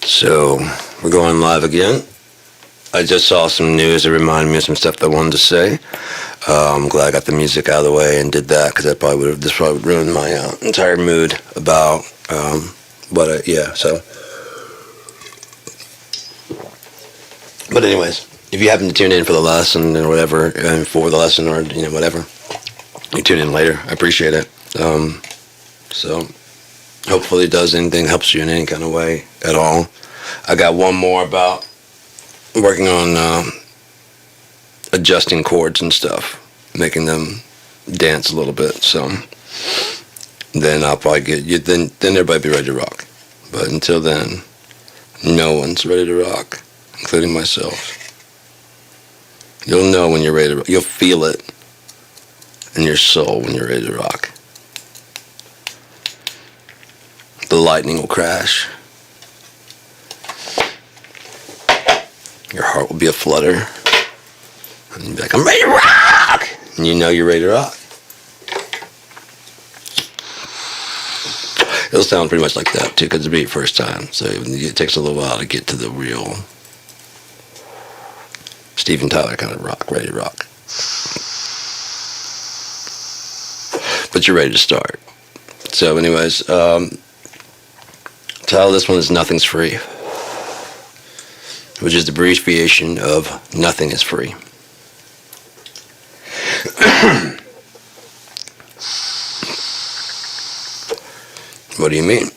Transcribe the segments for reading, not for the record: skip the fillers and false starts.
So, we're going live again. I just saw some news that reminded me of some stuff that I wanted to say. I'm glad I got the this out of the way and did that, because this probably would ruin my entire mood about so. But anyways, if you happen to tune in for the lesson or whatever, for the lesson or whatever, you tune in later. I appreciate it. So hopefully it does anything, helps you in any kind of way at all. I got one more about working on adjusting chords and stuff, making them dance a little bit. So then I'll probably get you. Then everybody be ready to rock. But until then, no one's ready to rock, including myself. You'll know when you're ready to rock. You'll feel it in your soul when you're ready to rock. The lightning will crash. Your heart will be a flutter. And you'll be like, I'm ready to rock! And you know you're ready to rock. It'll sound pretty much like that, too, because it'll be your first time. So it takes a little while to get to the real Steven Tyler kind of rock, ready to rock. But you're ready to start. So anyways, title of this one is Nothing's Free, which is the abbreviation of Nothing is Free. What do you mean?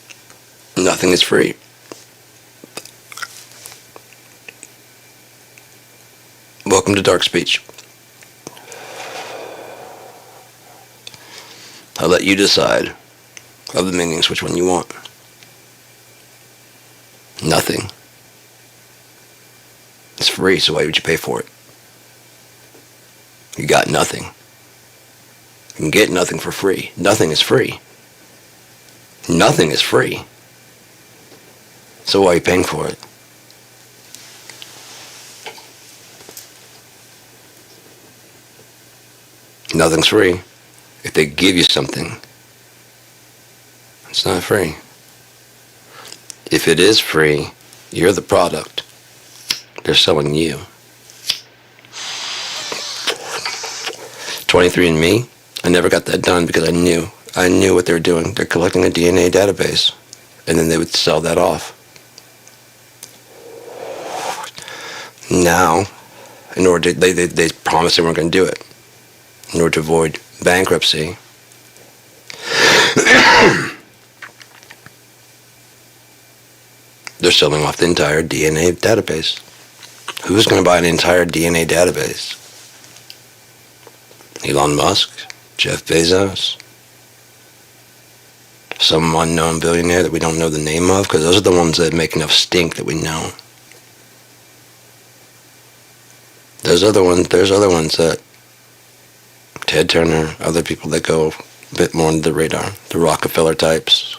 Nothing is free. Welcome to Dark Speech. I'll let you decide of the meanings which one you want. Nothing. It's free, so why would you pay for it? You got nothing. You can get nothing for free. Nothing is free. Nothing is free. So why are you paying for it? Nothing's free. If they give you something, it's not free. If it is free, you're the product. They're selling you. 23andMe, I never got that done because I knew what they were doing. They're collecting a DNA database, and then they would sell that off. Now, in order to, they promised they weren't going to do it. In order to avoid bankruptcy, they're selling off the entire DNA database. Who's going to buy an entire DNA database? Elon Musk? Jeff Bezos? Some unknown billionaire that we don't know the name of? Because those are the ones that make enough stink that we know. There's other ones that Ted Turner, other people that go a bit more under the radar. The Rockefeller types.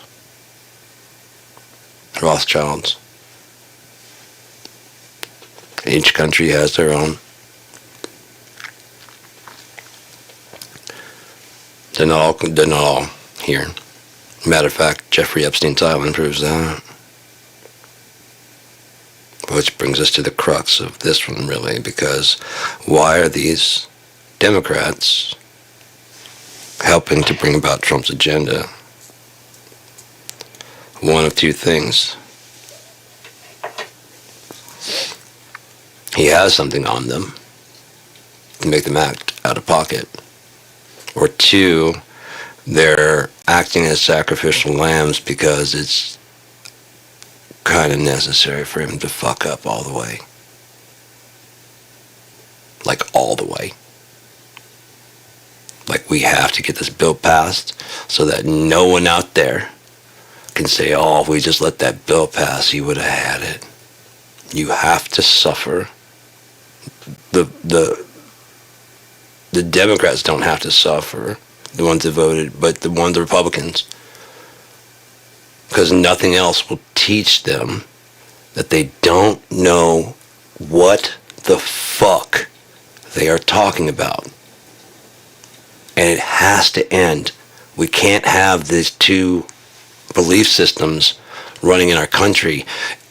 Rothschilds. Each country has their own. They're not all here. Matter of fact, Jeffrey Epstein's Island proves that. Which brings us to the crux of this one, really, because why are these Democrats helping to bring about Trump's agenda? One of two things. He has something on them to make them act out of pocket. Or two, they're acting as sacrificial lambs because it's kind of necessary for him to fuck up all the way. Like all the way. Like we have to get this bill passed so that no one out there can say, oh, if we just let that bill pass, he would have had it. You have to suffer. The Democrats don't have to suffer, the ones that voted, but the Republicans. Because nothing else will teach them that they don't know what the fuck they are talking about. And it has to end. We can't have these two belief systems running in our country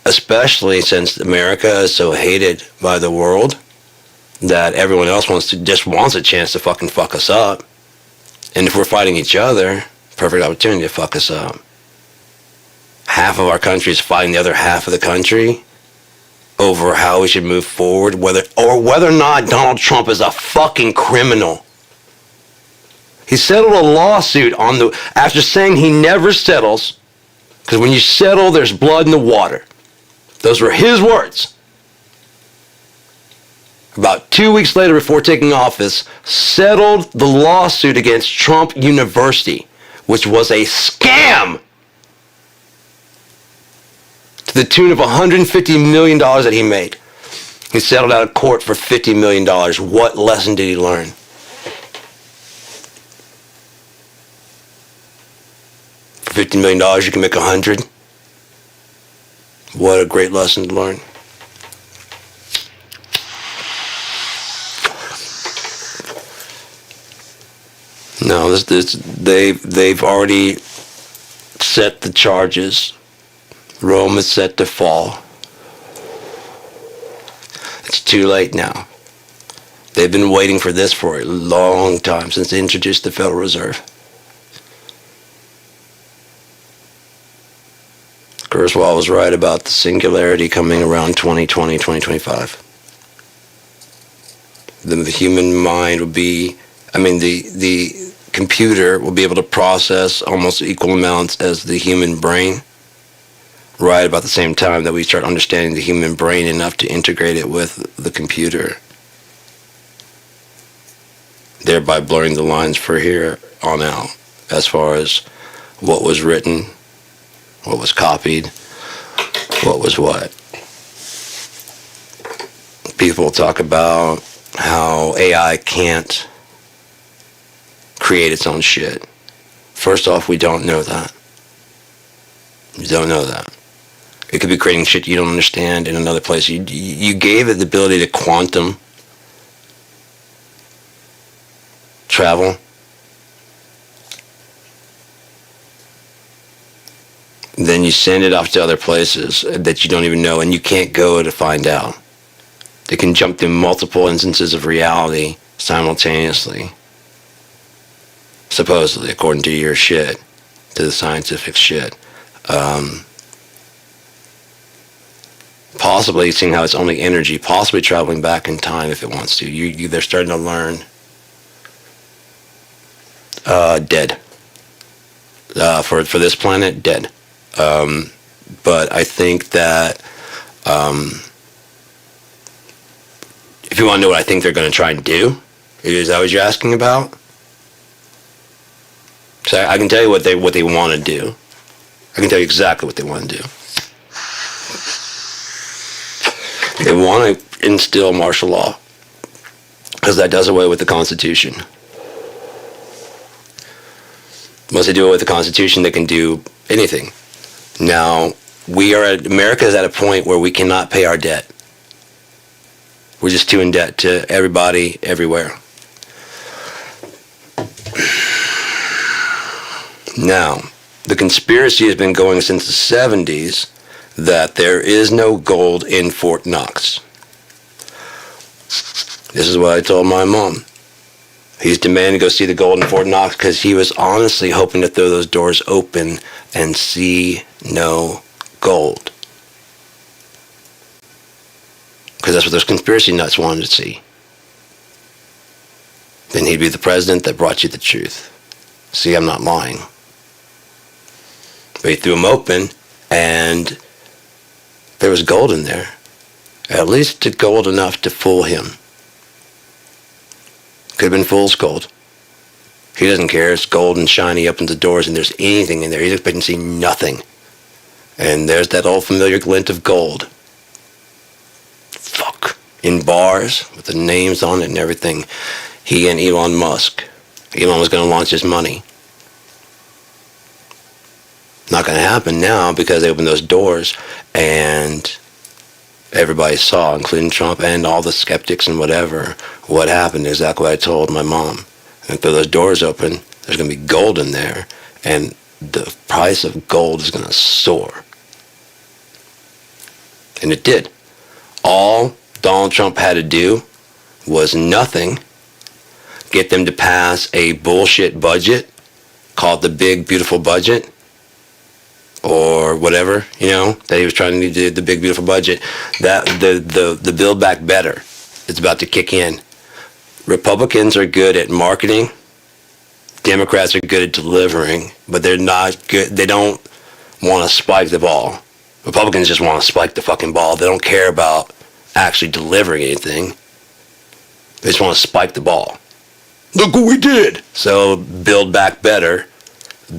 especially since America is so hated by the world that everyone else just wants a chance to fucking fuck us up. And if we're fighting each other, perfect opportunity to fuck us up. Half of our country is fighting the other half of the country over how we should move forward, whether or not Donald Trump is a fucking criminal. He settled a lawsuit after saying he never settles, because when you settle, there's blood in the water. Those were his words. About 2 weeks later, before taking office, settled the lawsuit against Trump University, which was a scam, to the tune of $150 million that he made. He settled out of court for $50 million. What lesson did he learn? For $50 million, you can make 100. What a great lesson to learn. No, they've already set the charges. Rome is set to fall. It's too late now. They've been waiting for this for a long time, since they introduced the Federal Reserve. Kurzweil was right about the singularity coming around 2020, 2025. The human mind will be, the computer will be able to process almost equal amounts as the human brain, right about the same time that we start understanding the human brain enough to integrate it with the computer, thereby blurring the lines for here on out as far as what was written, what was copied, what was what. People talk about how AI can't create its own shit. First off, we don't know that. We don't know that. It could be creating shit you don't understand in another place. You gave it the ability to quantum travel. Then you send it off to other places that you don't even know, and you can't go to find out. They can jump through multiple instances of reality simultaneously. Supposedly, according to your shit, to the scientific shit. Possibly seeing how it's only energy, possibly traveling back in time if it wants to. They're starting to learn. Dead. For this planet, dead. But I think that if you want to know what I think they're going to try and do, is that what you're asking about? So I can tell you what they want to do. I can tell you exactly what they want to do. They want to instill martial law, because that does away with the Constitution. Once they do away with the Constitution, they can do anything. Now, America is at a point where we cannot pay our debt. We're just too in debt to everybody, everywhere. Now, the conspiracy has been going since the 70s that there is no gold in Fort Knox. This is what I told my mom. He's demanding to go see the gold in Fort Knox because he was honestly hoping to throw those doors open and see no gold. Because that's what those conspiracy nuts wanted to see. Then he'd be the president that brought you the truth. See, I'm not lying. But he threw them open, and there was gold in there. At least gold enough to fool him. Could have been fool's gold. He doesn't care. It's gold and shiny, opens the doors, and there's anything in there. He's expecting to see nothing. And there's that old familiar glint of gold. Fuck. In bars, with the names on it and everything. He and Elon Musk. Elon was going to launch his money. Not going to happen now because they opened those doors and everybody saw, including Trump and all the skeptics and whatever, what happened. Exactly what I told my mom. And if those doors open, there's going to be gold in there, and the price of gold is going to soar. And it did. All Donald Trump had to do was nothing. Get them to pass a bullshit budget called the Big Beautiful Budget, or whatever, that he was trying to do, the Big Beautiful Budget. That the Build Back Better is about to kick in. Republicans are good at marketing. Democrats are good at delivering, but they're not good. They don't want to spike the ball. Republicans just want to spike the fucking ball. They don't care about actually delivering anything. They just want to spike the ball. Look what we did. So Build Back Better,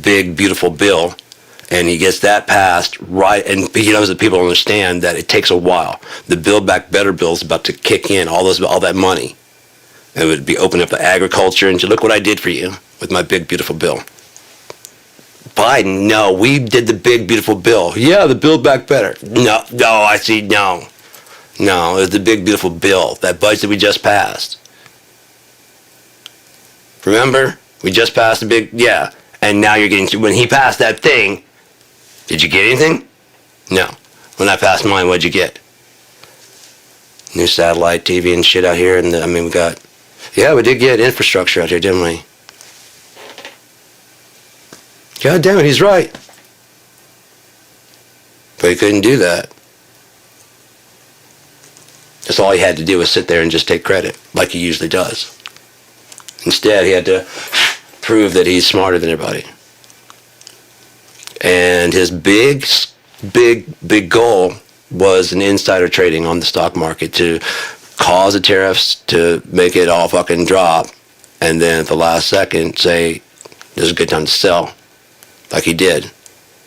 big beautiful bill, and he gets that passed right. And he knows that people understand that it takes a while. The Build Back Better bill is about to kick in all that money. It would be opening up the agriculture, and look what I did for you with my big beautiful bill. Biden, no, we did the big beautiful bill. Yeah, the Build Back Better. No, I see, no, it was the big beautiful bill, that budget we just passed. Remember, we just passed the big, yeah, and now you're getting to, when he passed that thing, did you get anything? No. When I passed mine, what'd you get? New satellite TV and shit out here, and we did get infrastructure out here, didn't we? God damn it, he's right. But he couldn't do that. That's all he had to do was sit there and just take credit, like he usually does. Instead, he had to prove that he's smarter than everybody. And his big goal was an insider trading on the stock market to cause the tariffs to make it all fucking drop, and then at the last second say, this is a good time to sell, like he did.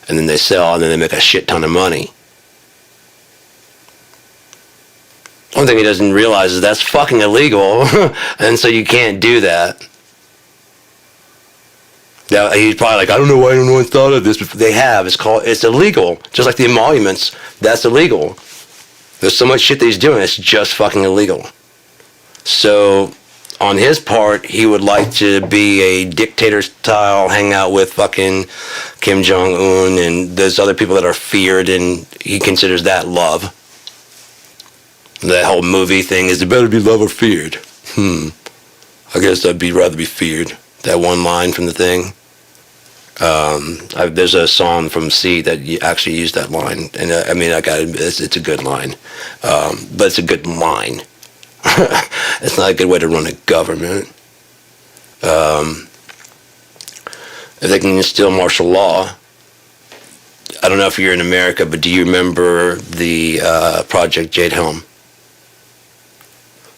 And then they sell, and then they make a shit ton of money. One thing he doesn't realize is that's fucking illegal, and so you can't do that. Now, he's probably like, I don't know why anyone thought of this, but they have. It's illegal. Just like the emoluments, that's illegal. There's so much shit that he's doing, it's just fucking illegal. So, on his part, he would like to be a dictator-style, hang out with fucking Kim Jong-un and those other people that are feared, and he considers that love. That whole movie thing is, it better be love or feared. I guess I'd rather be feared. That one line from the thing. There's a song from C that actually used that line, and it's a good line, but it's a good line. It's not a good way to run a government. If they can instill martial law, I don't know if you're in America, but do you remember the Project Jade Helm?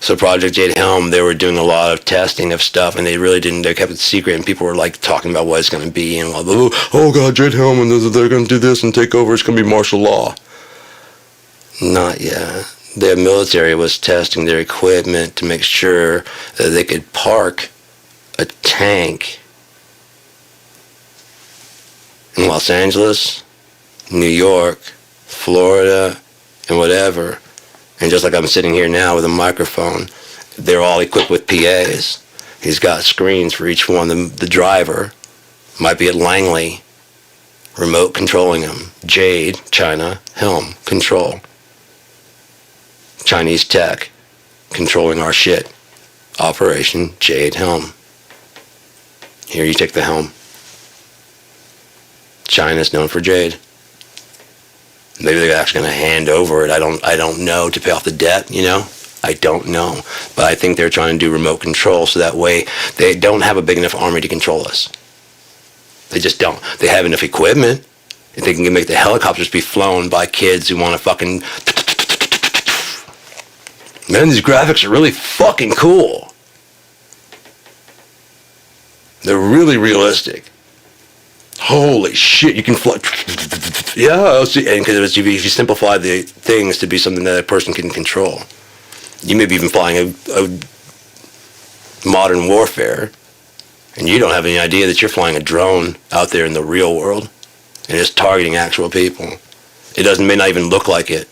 So Project Jade Helm, they were doing a lot of testing of stuff, and they kept it secret, and people were like talking about what it's going to be, and like, oh god, Jade Helm, and they're going to do this and take over, it's going to be martial law. Not yet. The military was testing their equipment to make sure that they could park a tank in Los Angeles, New York, Florida, and whatever. And just like I'm sitting here now with a microphone, they're all equipped with PAs. He's got screens for each one. The driver might be at Langley, remote controlling him. Jade, China, Helm, control. Chinese tech, controlling our shit. Operation Jade Helm. Here, you take the helm. China's known for jade. Maybe they're actually going to hand over it. I don't know, to pay off the debt, I don't know. But I think they're trying to do remote control so that way they don't have a big enough army to control us. They just don't. They have enough equipment. If they can make the helicopters be flown by kids who want to fucking... Man, these graphics are really fucking cool. They're really realistic. Holy shit, you can fly... Yeah, and because if you simplify the things to be something that a person can control, you may be even flying a modern warfare, and you don't have any idea that you're flying a drone out there in the real world, and it's targeting actual people. It may not even look like it.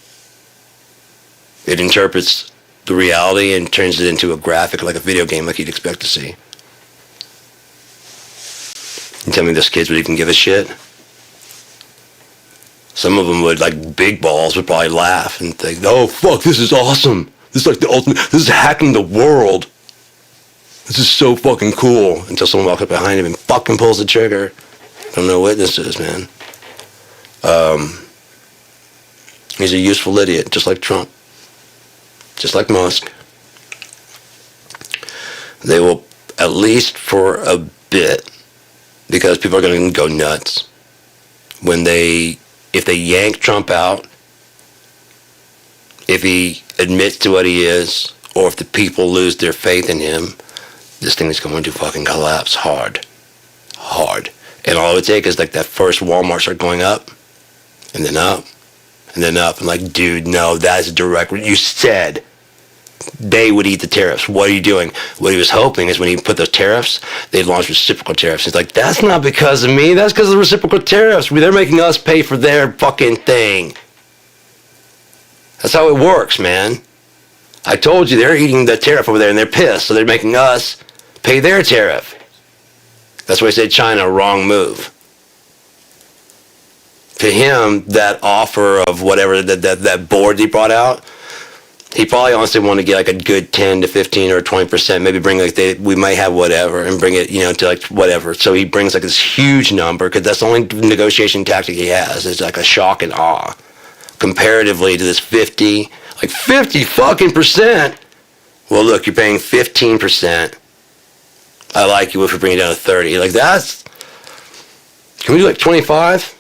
It interprets the reality and turns it into a graphic, like a video game, like you'd expect to see. You tell me those kids would even give a shit? Some of them would, like big balls, would probably laugh and think, oh, fuck, this is awesome. This is like the ultimate, this is hacking the world. This is so fucking cool. Until someone walks up behind him and fucking pulls the trigger. No witnesses, man. He's a useful idiot, just like Trump. Just like Musk. They will, at least for a bit, because people are going to go nuts, if they yank Trump out, if he admits to what he is, or if the people lose their faith in him, this thing is going to fucking collapse hard. Hard. And all it would take is like that first Walmart start going up, and then up, and then up. I'm like, dude, no, that's direct. You said they would eat the tariffs. What are you doing? What he was hoping is when he put those tariffs, they'd launch reciprocal tariffs. He's like, that's not because of me. That's because of the reciprocal tariffs. They're making us pay for their fucking thing. That's how it works, man. I told you they're eating the tariff over there and they're pissed, so they're making us pay their tariff. That's why I said China, wrong move. To him, that offer of whatever, that board he brought out, he probably honestly wanted to get like a good 10 to 15 or 20%, maybe bring like we might have whatever and bring it, to like whatever. So he brings like this huge number because that's the only negotiation tactic he has. It's like a shock and awe comparatively to this 50 fucking percent. Well, look, you're paying 15%. I like you if we bring it down to 30. Like can we do like 25?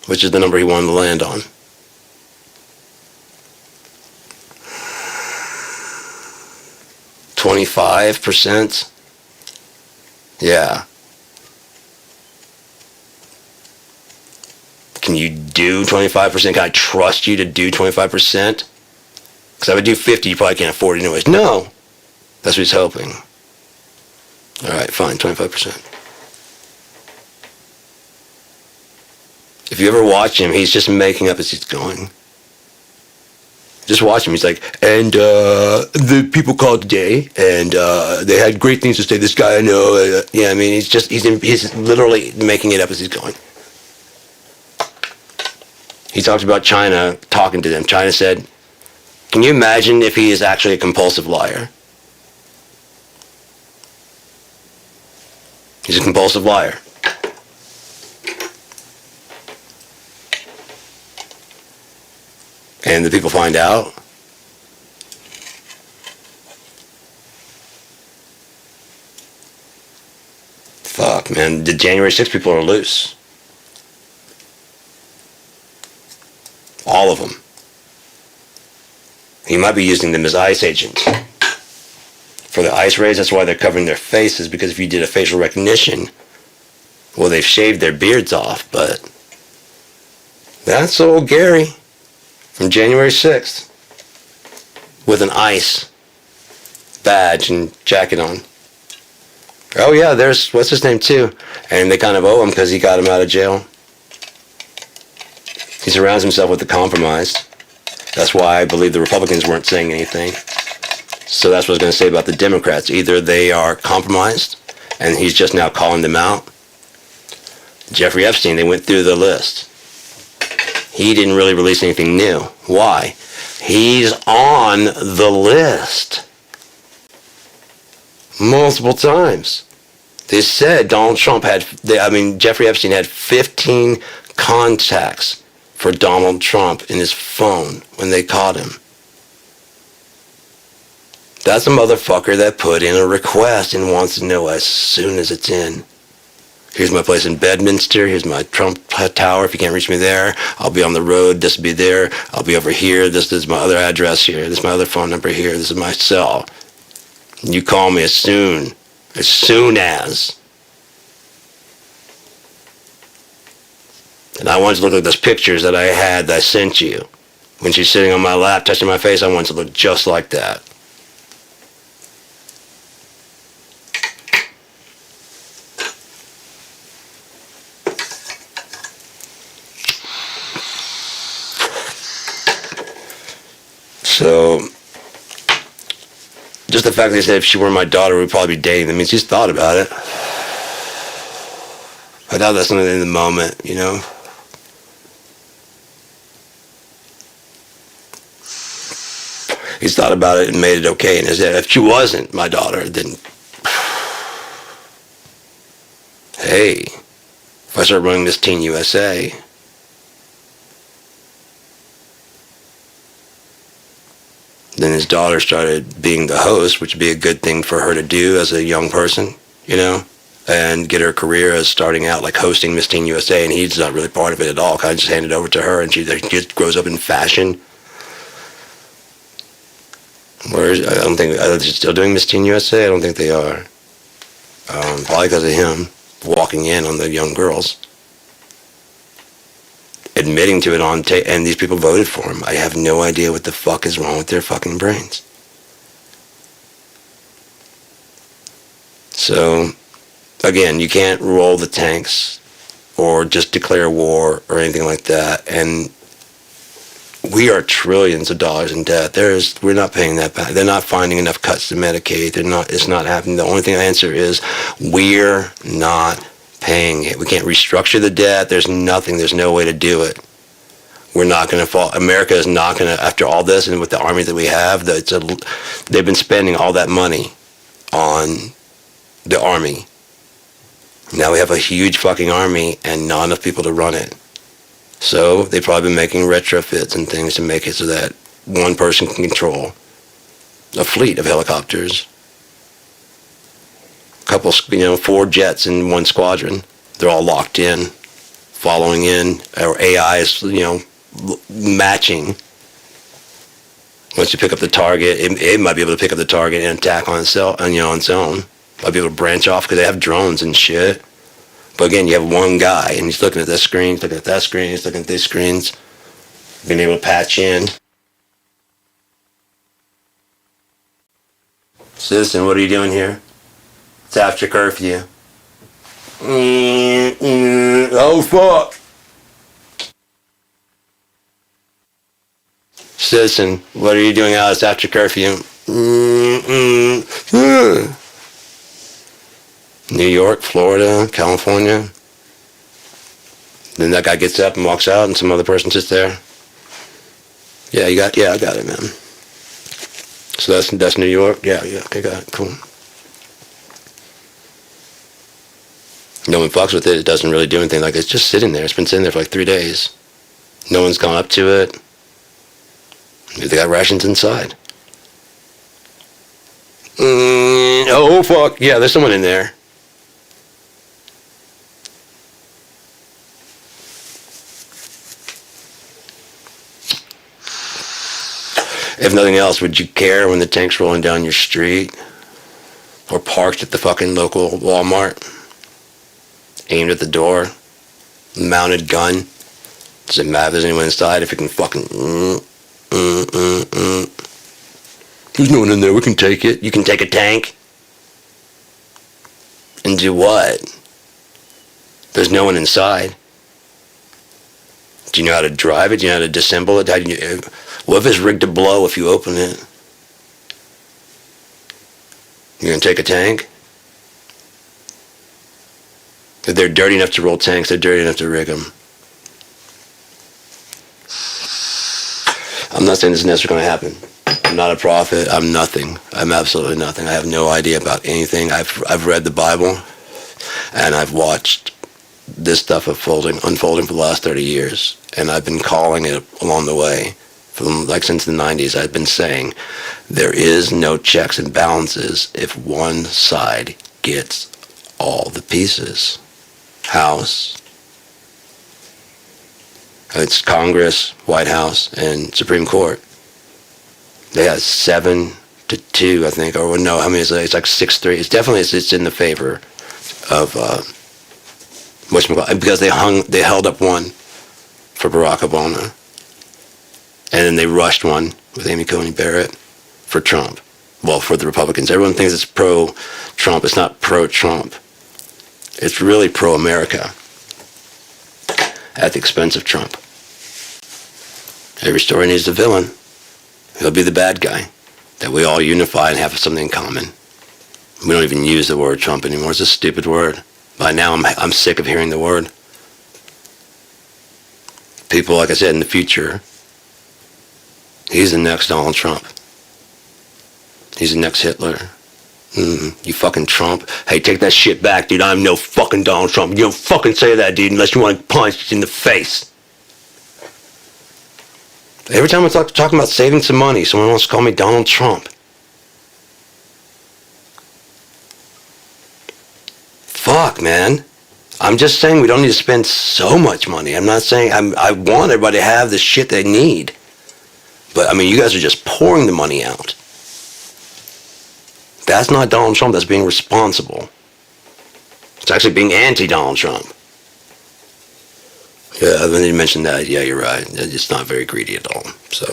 Which is the number he wanted to land on. 25%? Yeah. Can you do 25%? Can I trust you to do 25%? Because I would do 50, you probably can't afford it anyways. No. That's what he's hoping. All right, fine, 25%. If you ever watch him, he's just making up as he's going. Just watch him. He's like, and the people called today, and they had great things to say. This guy I know, he's literally making it up as he's going. He talks about China talking to them. China said, can you imagine if he is actually a compulsive liar? He's a compulsive liar. And the people find out. Fuck, man. The January 6th people are loose. All of them. He might be using them as ICE agents. For the ICE raids, that's why they're covering their faces, because if you did a facial recognition, well, they've shaved their beards off, but that's old Gary from January 6th with an ICE badge and jacket on. Oh yeah, there's, what's his name too? And they kind of owe him because he got him out of jail. He surrounds himself with the compromised. That's why I believe the Republicans weren't saying anything. So that's what I was going to say about the Democrats. Either they are compromised, and he's just now calling them out. Jeffrey Epstein, they went through the list. He didn't really release anything new. Why? He's on the list. Multiple times. They said Jeffrey Epstein had 15 contacts for Donald Trump in his phone when they caught him. That's a motherfucker that put in a request and wants to know as soon as it's in. Here's my place in Bedminster. Here's my Trump Tower. If you can't reach me there, I'll be on the road. This will be there. I'll be over here. This is my other address here. This is my other phone number here. This is my cell. You call me as soon as. And I wanted to look at those pictures that I sent you. When she's sitting on my lap, touching my face, I wanted to look just like that. So, just the fact that they said if she were my daughter, we'd probably be dating. That means he's thought about it. I doubt that's something in the moment, He's thought about it and made it okay in his head. If she wasn't my daughter, then hey, if I start running Miss Teen USA, then his daughter started being the host, which would be a good thing for her to do as a young person, and get her career as starting out like hosting Miss Teen USA, and he's not really part of it at all. Kind of just handed over to her, and she just grows up in fashion. I don't think, are they still doing Miss Teen USA? I don't think they are. Probably because of him walking in on the young girls, admitting to it on tape, and these people voted for him. I have no idea what the fuck is wrong with their fucking brains. So, again, you can't roll the tanks or just declare war or anything like that. And we are trillions of dollars in debt. We're not paying that back. They're not finding enough cuts to Medicaid. It's not happening. The only thing I answer is we're not paying it. We can't restructure the debt. There's nothing. There's no way to do it. We're not going to fall. America is not going to, after all this, and with the army that we have, they've been spending all that money on the army. Now we have a huge fucking army and not enough people to run it. So they've probably been making retrofits and things to make it so that one person can control a fleet of helicopters. A couple, 4 jets in one squadron. They're all locked in, following in, or AI is, matching. Once you pick up the target, it might be able to pick up the target and attack on its own. Might be able to branch off because they have drones and shit. But again, you have one guy, and he's looking at this screen, he's looking at that screen, he's looking at these screens, being able to patch in. Citizen, what are you doing here? It's after curfew. Oh, fuck. Citizen, what are you doing out? It's after curfew. New York, Florida, California. Then that guy gets up and walks out, and some other person sits there. I got it, man. So that's New York? Yeah, okay, got it, cool. No one fucks with it. It doesn't really do anything. Like, it's just sitting there. It's been sitting there for like 3 days. No one's gone up to it. Maybe they got rations inside. Oh, fuck. Yeah, there's someone in there. If nothing else, would you care when the tank's rolling down your street or parked at the fucking local Walmart, aimed at the door, mounted gun? Does it matter if there's anyone inside? If it can fucking there's no one in there, we can take it. You can take a tank and do what? There's no one inside. Do you know how to drive it? Do you know how to disassemble it? What if it's rigged to blow if you open it? You're going to take a tank? If they're dirty enough to roll tanks, they're dirty enough to rig them. I'm not saying this is necessarily going to happen. I'm not a prophet. I'm nothing. I'm absolutely nothing. I have no idea about anything. I've read the Bible, and I've watched this stuff unfolding for the last 30 years, and I've been calling it along the way. Since the 90s, I've been saying there is no checks and balances if one side gets all the pieces. House, it's Congress, White House, and Supreme Court. They have 7-2, I think, or no, I mean it's like 6-3. It's in the favor of because they held up one for Barack Obama. And then they rushed one with Amy Coney Barrett for Trump. Well, for the Republicans. Everyone thinks it's pro-Trump. It's not pro-Trump. It's really pro-America at the expense of Trump. Every story needs a villain. He'll be the bad guy that we all unify and have something in common. We don't even use the word Trump anymore. It's a stupid word. By now, I'm sick of hearing the word. People, like I said, in the future, he's the next Donald Trump. He's the next Hitler. You fucking Trump. Hey, take that shit back, dude. I'm no fucking Donald Trump. You don't fucking say that, dude, unless you want to punch in the face. Every time I'm talking about saving some money, someone wants to call me Donald Trump. Fuck, man. I'm just saying we don't need to spend so much money. I'm not saying I want everybody to have the shit they need. But, I mean, you guys are just pouring the money out. That's not Donald Trump. That's being responsible. It's actually being anti-Donald Trump. Yeah, I didn't mention that. Yeah, you're right. It's not very greedy at all. So,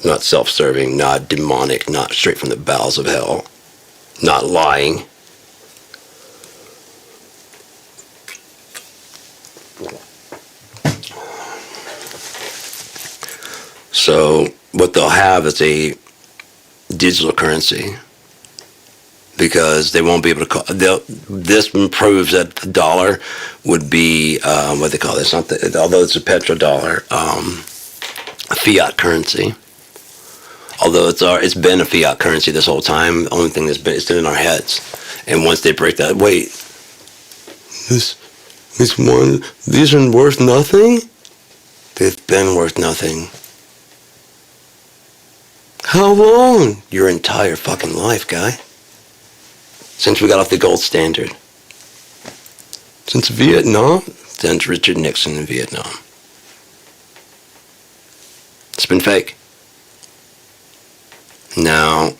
not self-serving, not demonic, not straight from the bowels of hell, not lying. So what they'll have is a digital currency, because they won't be able to call. This proves that the dollar would be what they call this. Not the, although it's a petrodollar, a fiat currency. Although it's been a fiat currency this whole time. The only thing that's been, it's been in our heads. And once they break that, wait, these are worth nothing. They've been worth nothing. How long? Your entire fucking life, guy. Since we got off the gold standard. Since Vietnam? Since Richard Nixon in Vietnam. It's been fake. Now,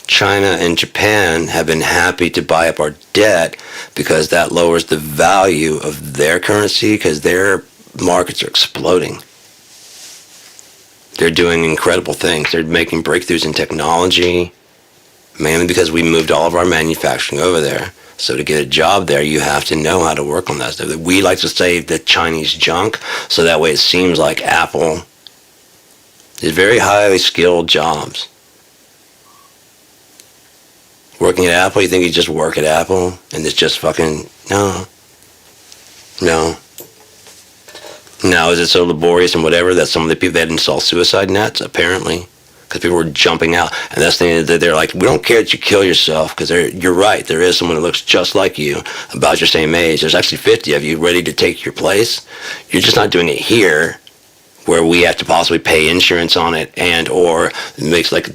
China and Japan have been happy to buy up our debt because that lowers the value of their currency, because their markets are exploding. They're doing incredible things. They're making breakthroughs in technology, mainly because we moved all of our manufacturing over there. So to get a job there, you have to know how to work on that stuff. We like to say the Chinese junk, so that way it seems like Apple is very highly skilled jobs. Working at Apple, you think you just work at Apple and it's just fucking, no. Now, is it so laborious and whatever that some of the people, they had installed suicide nets, apparently, because people were jumping out. And that's the thing that they're like, we don't care that you kill yourself, because you're right, there is someone that looks just like you, about your same age. There's actually 50 of you ready to take your place. You're just not doing it here, where we have to possibly pay insurance on it, and or it looks like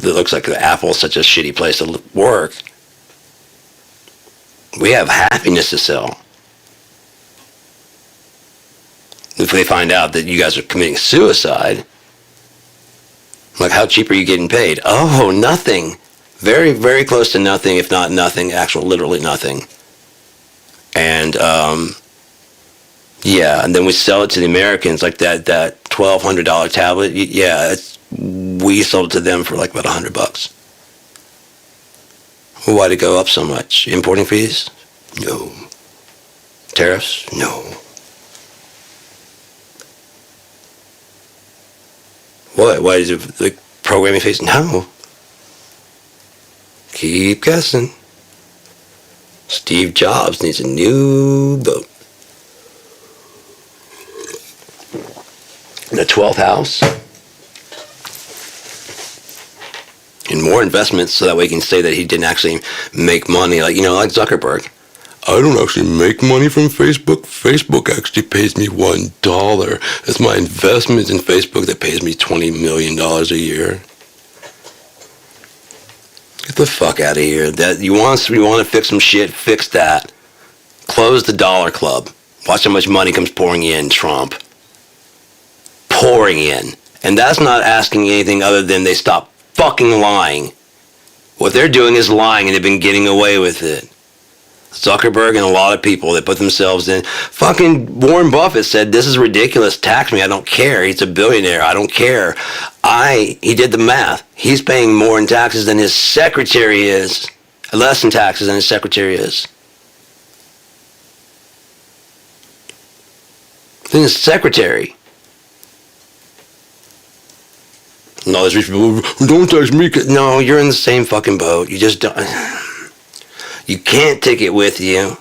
Apple is such a shitty place to work. We have happiness to sell. If they find out that you guys are committing suicide, like, how cheap are you getting paid? Oh, nothing. Very, very close to nothing, if not nothing, literally nothing. And, yeah, and then we sell it to the Americans, like that $1,200 tablet. Yeah, we sold it to them for like about $100. Well, why'd it go up so much? Importing fees? No. Tariffs? No. What? Why is it like programming fees? No. Keep guessing. Steve Jobs needs a new boat. The 12th house. And more investments, so that way he can say that he didn't actually make money. Like Zuckerberg. I don't actually make money from Facebook. Facebook actually pays me $1. It's my investment in Facebook that pays me $20 million a year. Get the fuck out of here. That you want to fix some shit, fix that. Close the dollar club. Watch how much money comes pouring in, Trump. Pouring in. And that's not asking anything other than they stop fucking lying. What they're doing is lying, and they've been getting away with it. Zuckerberg and a lot of people that put themselves in. Fucking Warren Buffett said, this is ridiculous, tax me, I don't care. He's a billionaire, I don't care. He did the math. He's paying more in taxes than his secretary is. Less in taxes than his secretary is. Than his secretary. And all these rich people, don't tax me. No, you're in the same fucking boat. You just don't. You can't take it with you.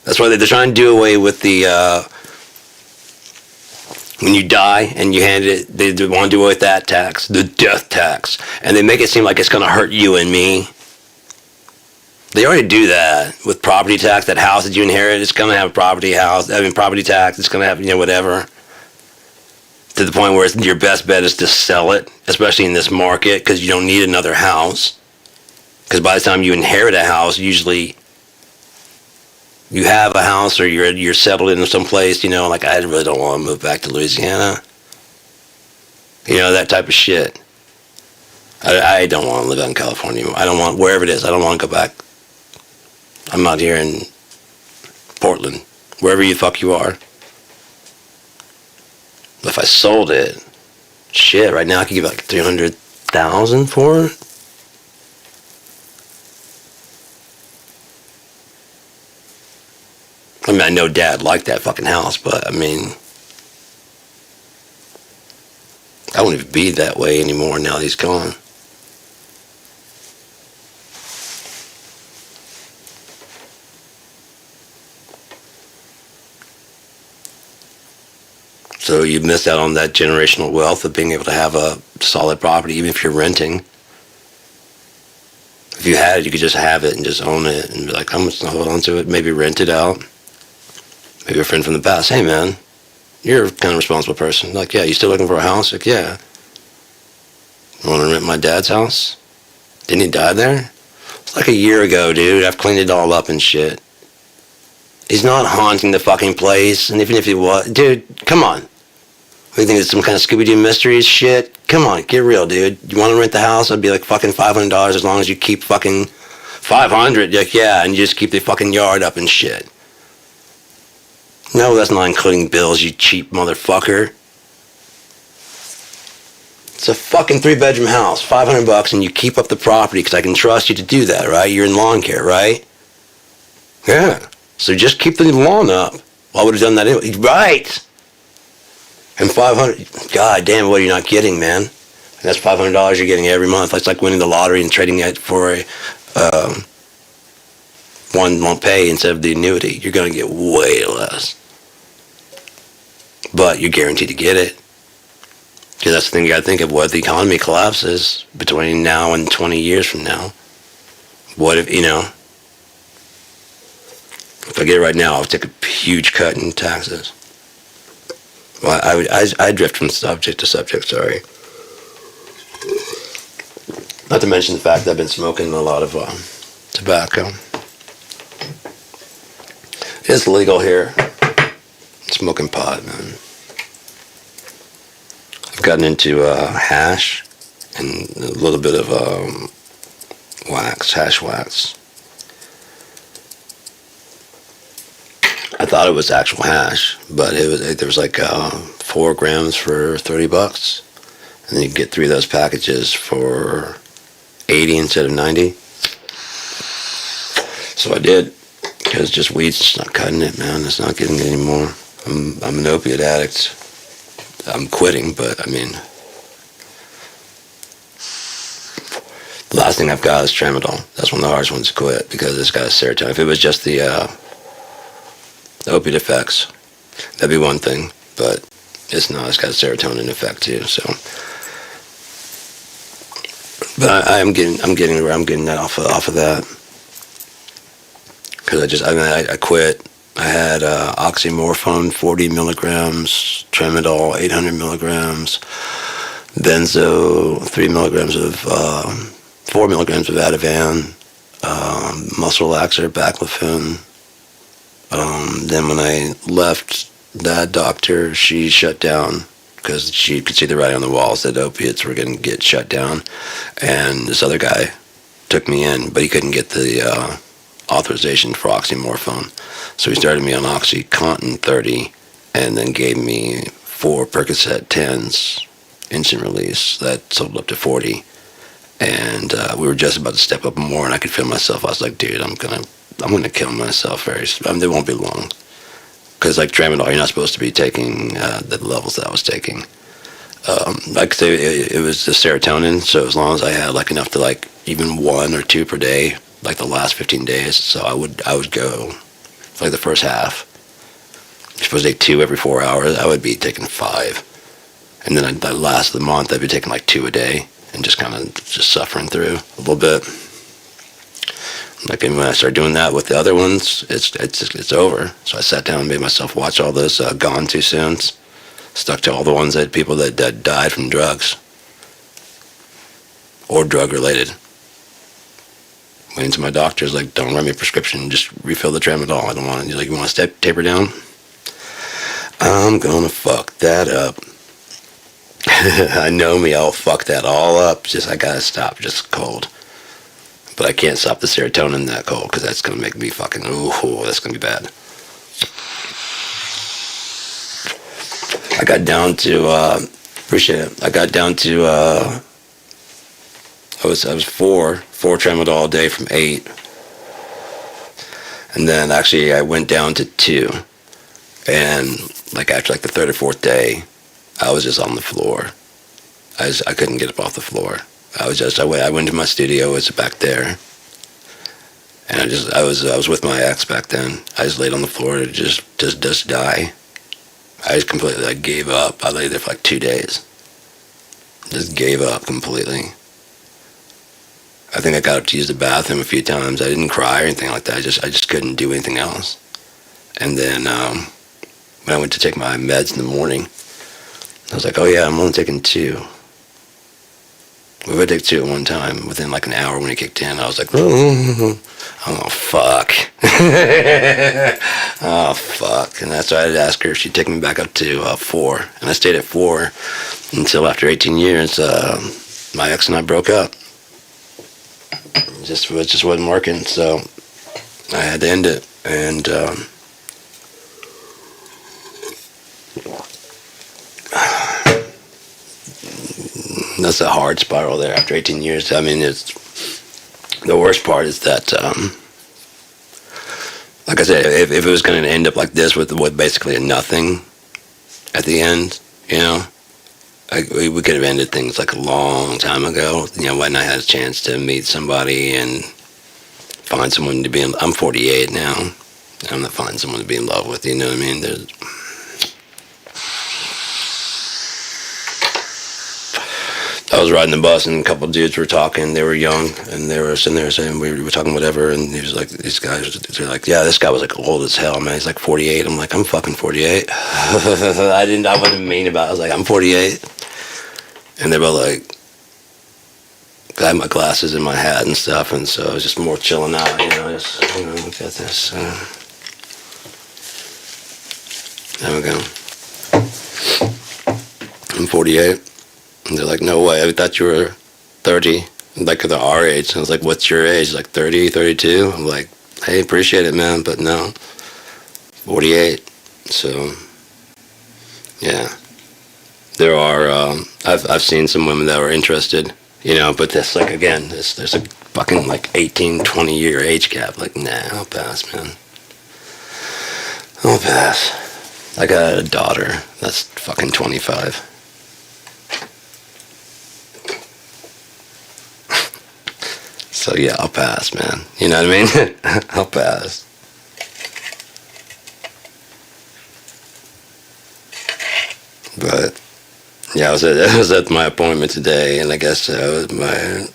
That's why they're trying to do away with the When you die and you hand it, they want to do away with that tax, the death tax, and they make it seem like it's going to hurt you and me. They already do that with property tax. That house that you inherit, it's going to have property tax. It's going to have, whatever. To the point where your best bet is to sell it, especially in this market, because you don't need another house. Because by the time you inherit a house, usually you have a house or you're settled in some place, like I really don't want to move back to Louisiana. That type of shit. I don't want to live out in California anymore. I don't want, wherever it is, I don't want to go back. I'm out here in Portland, wherever you fuck you are. If I sold it, shit, right now I could give like $300,000 for it. I mean, I know Dad liked that fucking house, but I mean, I won't even be that way anymore now that he's gone. So you miss out on that generational wealth of being able to have a solid property, even if you're renting. If you had it, you could just have it and just own it and be like, I'm just going to hold on to it, maybe rent it out. Maybe a friend from the past, hey man, you're a kind of responsible person. Like, yeah, you still looking for a house? Like, yeah. You want to rent my dad's house? Didn't he die there? It's like a year ago, dude. I've cleaned it all up and shit. He's not haunting the fucking place. And even if he was, dude, come on. What do you think, it's some kind of Scooby-Doo mysteries shit? Come on, get real, dude. You want to rent the house? It'd be like fucking $500 as long as you keep fucking $500. Like, yeah, and you just keep the fucking yard up and shit. No, that's not including bills, you cheap motherfucker. It's a fucking 3-bedroom house, $500, and you keep up the property because I can trust you to do that, right? You're in lawn care, right? Yeah. So just keep the lawn up. Well, I would have done that anyway. Right. And $500, god damn, what are you not getting, man? And that's $500 you're getting every month. It's like winning the lottery and trading it for a one won't pay instead of the annuity. You're going to get way less. But you're guaranteed to get it. Because that's the thing you got to think of. What if the economy collapses between now and 20 years from now? What if, if I get it right now, I'll take a huge cut in taxes. Well, I drift from subject to subject, sorry. Not to mention the fact that I've been smoking a lot of tobacco. It's legal here. Smoking pot, man. I've gotten into hash and a little bit of wax, hash wax. I thought it was actual hash, but there was like 4 grams for $30, and then you get 3 of those packages for $80 instead of $90. So I did, because just weed's just not cutting it, man. It's not getting it anymore. I'm an opiate addict. I'm quitting, but I mean, the last thing I've got is tramadol. That's one of the hardest ones to quit because it's got a serotonin. If it was just the opiate effects, that'd be one thing, but it's not. It's got a serotonin effect too. So, but I'm getting that off of that because I quit. I had oxymorphone 40 milligrams, tramadol 800 milligrams, benzo 4 milligrams of Ativan, muscle relaxer, baclofen. Then when I left that doctor, she shut down because she could see the writing on the walls that opiates were going to get shut down. And this other guy took me in, but he couldn't get the authorization for oxymorphone. So he started me on OxyContin 30 and then gave me 4 Percocet 10s, instant release, that sold up to 40. And we were just about to step up more, and I could feel myself. I was like, dude, I'm gonna kill myself very soon. It won't be long. Because like tramadol, you're not supposed to be taking the levels that I was taking. Like I say, it was the serotonin, so as long as I had like enough to like even 1 or 2 per day, like the last 15 days, so I would go like the first half, supposed to take 2 every 4 hours. I would be taking 5. And then the last of the month, I'd be taking like 2 a day and just kind of just suffering through a little bit. Like when I started doing that with the other ones, it's over. So I sat down and made myself watch all those Gone Too Soons. Stuck to all the ones that people that died from drugs or drug related. Went into my doctor's like, don't write me a prescription, just refill the tramadol. I don't want it. He's like, you want to taper down? I'm gonna fuck that up. I know me, I'll fuck that all up. Just I gotta stop, just cold. But I can't stop the serotonin in that cold because that's gonna make me fucking ooh, that's gonna be bad. I got down to appreciate it. I got down to I was 4 tramadol a day from 8, and then actually I went down to 2, and like after like the 3rd or 4th day, I was just on the floor. I couldn't get up off the floor. I went to my studio. It's back there, and I was with my ex back then. I just laid on the floor to just die. I just completely gave up. I lay there for like 2 days. Just gave up completely. I think I got up to use the bathroom a few times. I didn't cry or anything like that. I just couldn't do anything else. And then when I went to take my meds in the morning, I was like, oh yeah, I'm only taking 2. We would take 2 at one time. Within like an hour when he kicked in, I was like, oh fuck. Oh fuck. And that's why I'd ask her if she'd take me back up to 4. And I stayed at 4 until after 18 years, my ex and I broke up. It just wasn't working, so I had to end it. And that's a hard spiral there after 18 years. I mean, it's the worst part is that, like I said, if it was going to end up like this with basically a nothing at the end, you know, we could have ended things like a long time ago. You know, when I had a chance to meet somebody and find someone to be in. I'm 48 now. I'm not finding someone to be in love with. You know what I mean? I was riding the bus and a couple of dudes were talking. They were young and they were sitting there saying we were talking whatever. And he was like, these guys, they're like, yeah, this guy was like old as hell, man. He's like 48. I'm like, I'm fucking 48. I wasn't mean about it. I was like, I'm 48. And they were like, I had my glasses and my hat and stuff, and so I was just more chilling out, you know, just, you know, look at this. There we go. I'm 48. And they're like, no way, I thought you were 30. Like, they're our age. I was like, what's your age? Like 30, 32? I'm like, hey, appreciate it, man, but no. 48. So, yeah. There are, I've seen some women that were interested, you know, but that's like, again, there's a fucking like 18, 20 year age gap. Like, nah, I'll pass, man. I'll pass. I got a daughter that's fucking 25. So yeah, I'll pass, man. You know what I mean? I'll pass. But yeah, I was at my appointment today, and I guess the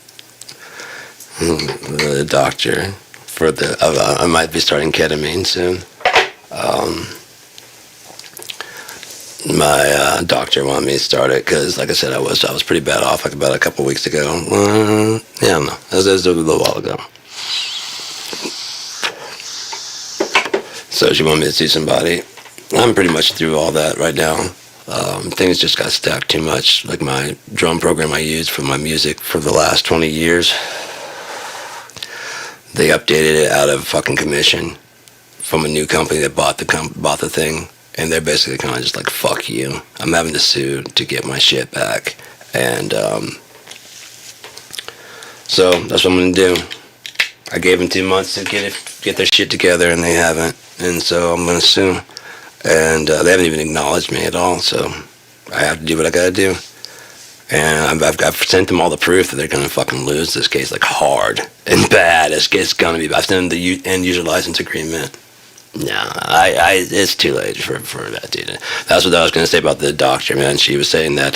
doctor for I might be starting ketamine soon. My doctor wanted me to start it because, like I said, I was pretty bad off like about a couple weeks ago. Yeah, no, it was a little while ago. So she wanted me to see somebody. I'm pretty much through all that right now. Things just got stacked too much. Like my drum program I used for my music for the last 20 years, they updated it out of fucking commission from a new company that bought the thing, and they're basically kind of just like, fuck you. I'm having to sue to get my shit back, and so that's what I'm gonna do. I gave them 2 months to get their shit together, and they haven't, and so I'm gonna sue. And they haven't even acknowledged me at all, so I have to do what I gotta do. And I've sent them all the proof that they're gonna fucking lose this case, like hard and bad. It's gonna be. I've sent them the end user license agreement. No, it's too late for that, dude. That's what I was gonna say about the doctor, man. She was saying that,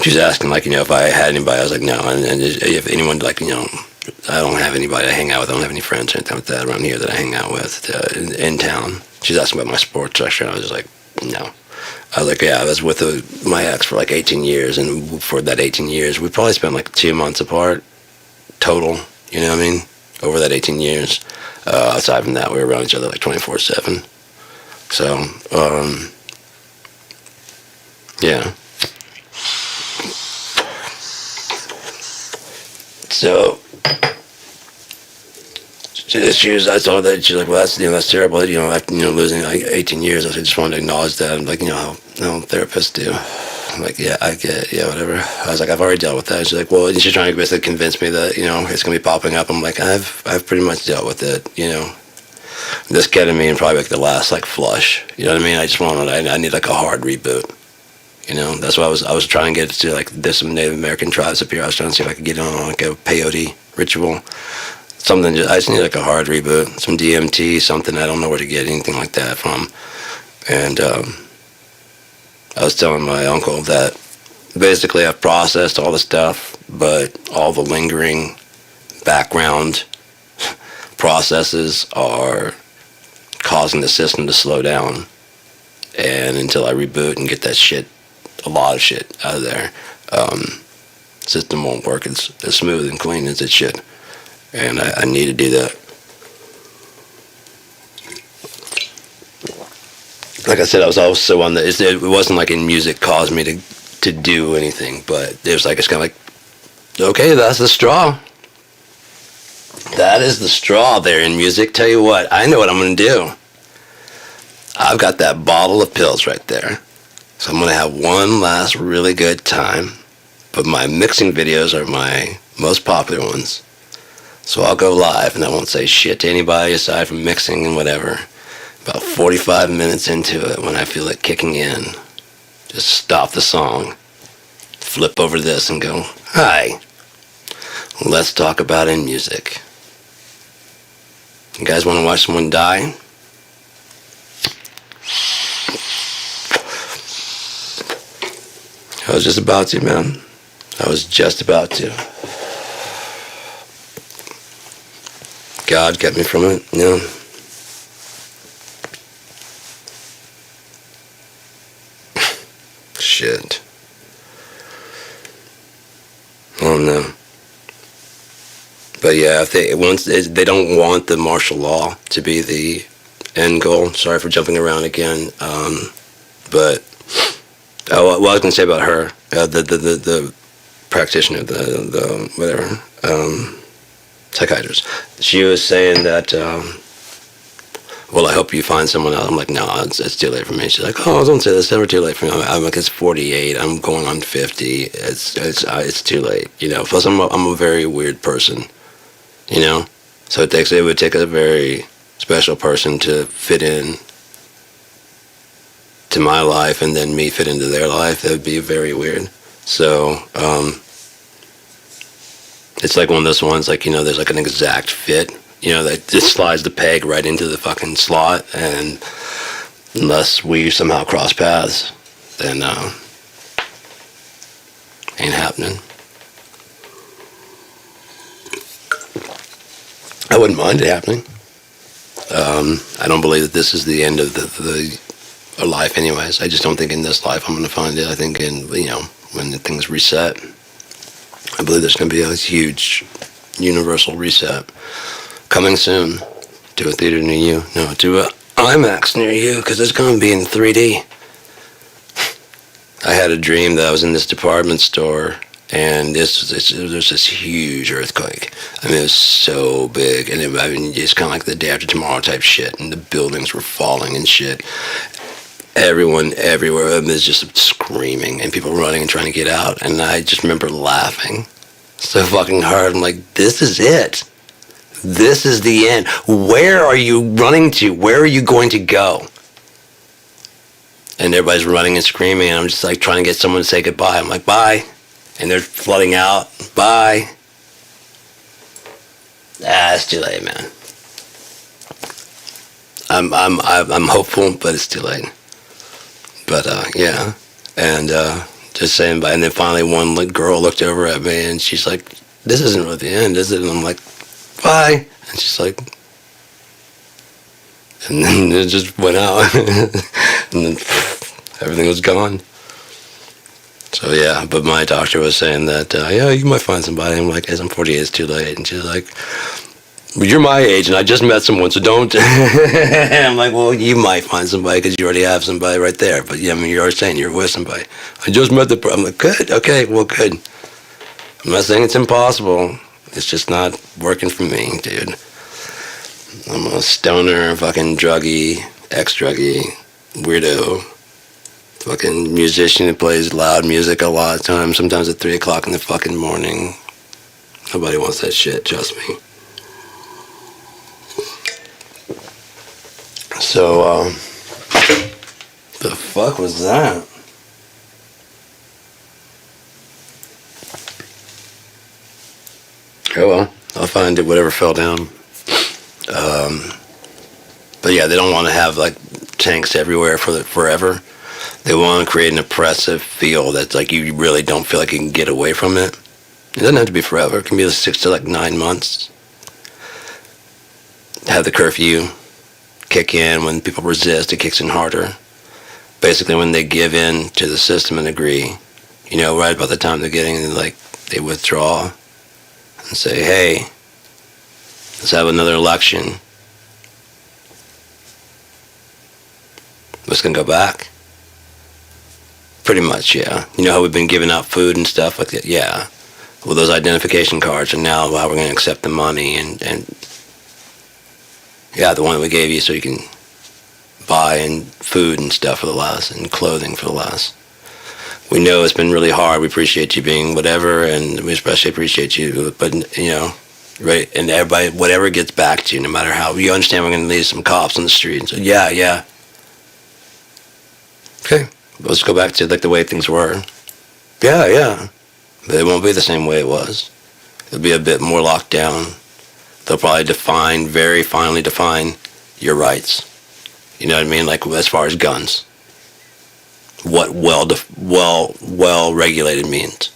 she was asking, like, if I had anybody. I was like, no, and if anyone, like, I don't have anybody to hang out with. I don't have any friends or anything like that around here that I hang out with in town. She's asking about my sports section. I was just like, no. I was like, yeah, I was with my ex for like 18 years, and for that 18 years, we probably spent like 2 months apart total. You know what I mean? Over that 18 years. Aside from that, we were around each other like 24/7. So, yeah. So, I told her that. She's like, well, that's terrible. After, losing like 18 years, I just wanted to acknowledge that. I'm like, how therapists do. I'm like, yeah, I get it. Yeah, whatever. I was like, I've already dealt with that. She's like, well, and she's trying to basically convince me that, it's going to be popping up. I'm like, I've pretty much dealt with it, This ketamine probably like the last like flush. You know what I mean? I just I need like a hard reboot. That's why I was trying to get to, like, there's some Native American tribes up here. I was trying to see if I could get on like a peyote ritual. Something, I just need like a hard reboot. Some DMT, something. I don't know where to get anything like that from. And I was telling my uncle that basically I've processed all the stuff, but all the lingering background processes are causing the system to slow down. And until I reboot and get that shit, a lot of shit out of there, system won't work as smooth and clean as it should. And I need to do that. Like I said, I was also on the, it wasn't like in music caused me to do anything, but it's kind of like, okay, that's the straw. That is the straw there in music. Tell you what, I know what I'm going to do. I've got that bottle of pills right there. So I'm going to have one last really good time. But my mixing videos are my most popular ones. So I'll go live and I won't say shit to anybody aside from mixing and whatever. About 45 minutes into it, when I feel it kicking in, just stop the song, flip over this and go, hi, let's talk about in music. You guys want to watch someone die? I was just about to, man. I was just about to. God kept me from it, Shit. I don't know. But yeah, if they don't want the martial law to be the end goal. Sorry for jumping around again. But what I was going to say about her, the practitioner, the whatever, psychiatrist. She was saying that, well, I hope you find someone else. I'm like, no, it's too late for me. She's like, oh, don't say this. It's never too late for me. I'm like, it's 48. I'm going on 50. It's too late. Plus, I'm a very weird person. So it would take a very special person to fit in to my life, and then me fit into their life. That would be very weird. So it's like one of those ones, like, there's like an exact fit. That just slides the peg right into the fucking slot, and unless we somehow cross paths, then ain't happening. I wouldn't mind it happening. I don't believe that this is the end of the life anyways. I just don't think in this life I'm going to find it. I think when the things reset, I believe there's going to be a huge universal reset coming soon to a theater near you. No, to a IMAX near you, because it's going to be in 3D. I had a dream that I was in this department store, and there's this huge earthquake. I mean, it was so big, and it's kind of like the day after tomorrow type shit, and the buildings were falling and shit. Everyone everywhere is just screaming, and people running and trying to get out, and I just remember laughing so fucking hard. I'm like, this is it. This is the end. Where are you running to? Where are you going to go? And everybody's running and screaming, and I'm just like trying to get someone to say goodbye. I'm like, bye. And they're flooding out. Bye. It's too late, man. I'm hopeful, but it's too late. But yeah, and just saying. But and then finally, one girl looked over at me, and she's like, "This isn't really the end, is it?" And I'm like, "Bye." And she's like, and then it just went out, and then everything was gone. So yeah, but my doctor was saying that yeah, you might find somebody. I'm like, as I'm 48, it's too late. And she's like, well, you're my age, and I just met someone, so don't. And I'm like, well, you might find somebody because you already have somebody right there. But yeah, I mean, you're already saying you're with somebody. I just met the. I'm like, good, okay, well, good. I'm not saying it's impossible. It's just not working for me, dude. I'm a stoner, fucking druggie, ex-druggie, weirdo, fucking musician who plays loud music a lot of times, sometimes at 3 o'clock in the fucking morning. Nobody wants that shit, trust me. So, the fuck was that? Oh well, I'll find it, whatever fell down. But yeah, they don't want to have like tanks everywhere forever. They want to create an oppressive feel that's like you really don't feel like you can get away from it. It doesn't have to be forever. It can be like 6 to like 9 months. Have the curfew kick in when people resist. It kicks in harder. Basically, when they give in to the system and agree, right about the time they're getting, like they withdraw and say, "Hey, let's have another election. What's gonna go back?" Pretty much, yeah. You know how we've been giving out food and stuff like that? Yeah. Well, those identification cards, and now we're going to accept the money and yeah, the one that we gave you so you can buy and food and stuff for the less and clothing for the less. We know it's been really hard. We appreciate you being whatever, and we especially appreciate you. But right? And everybody, whatever gets back to you, no matter how you understand, we're going to leave some cops on the street. And so yeah. Okay, let's go back to like the way things were. Yeah. But it won't be the same way it was. It'll be a bit more locked down. They'll probably very finely define your rights. You know what I mean? Like as far as guns. What well regulated means.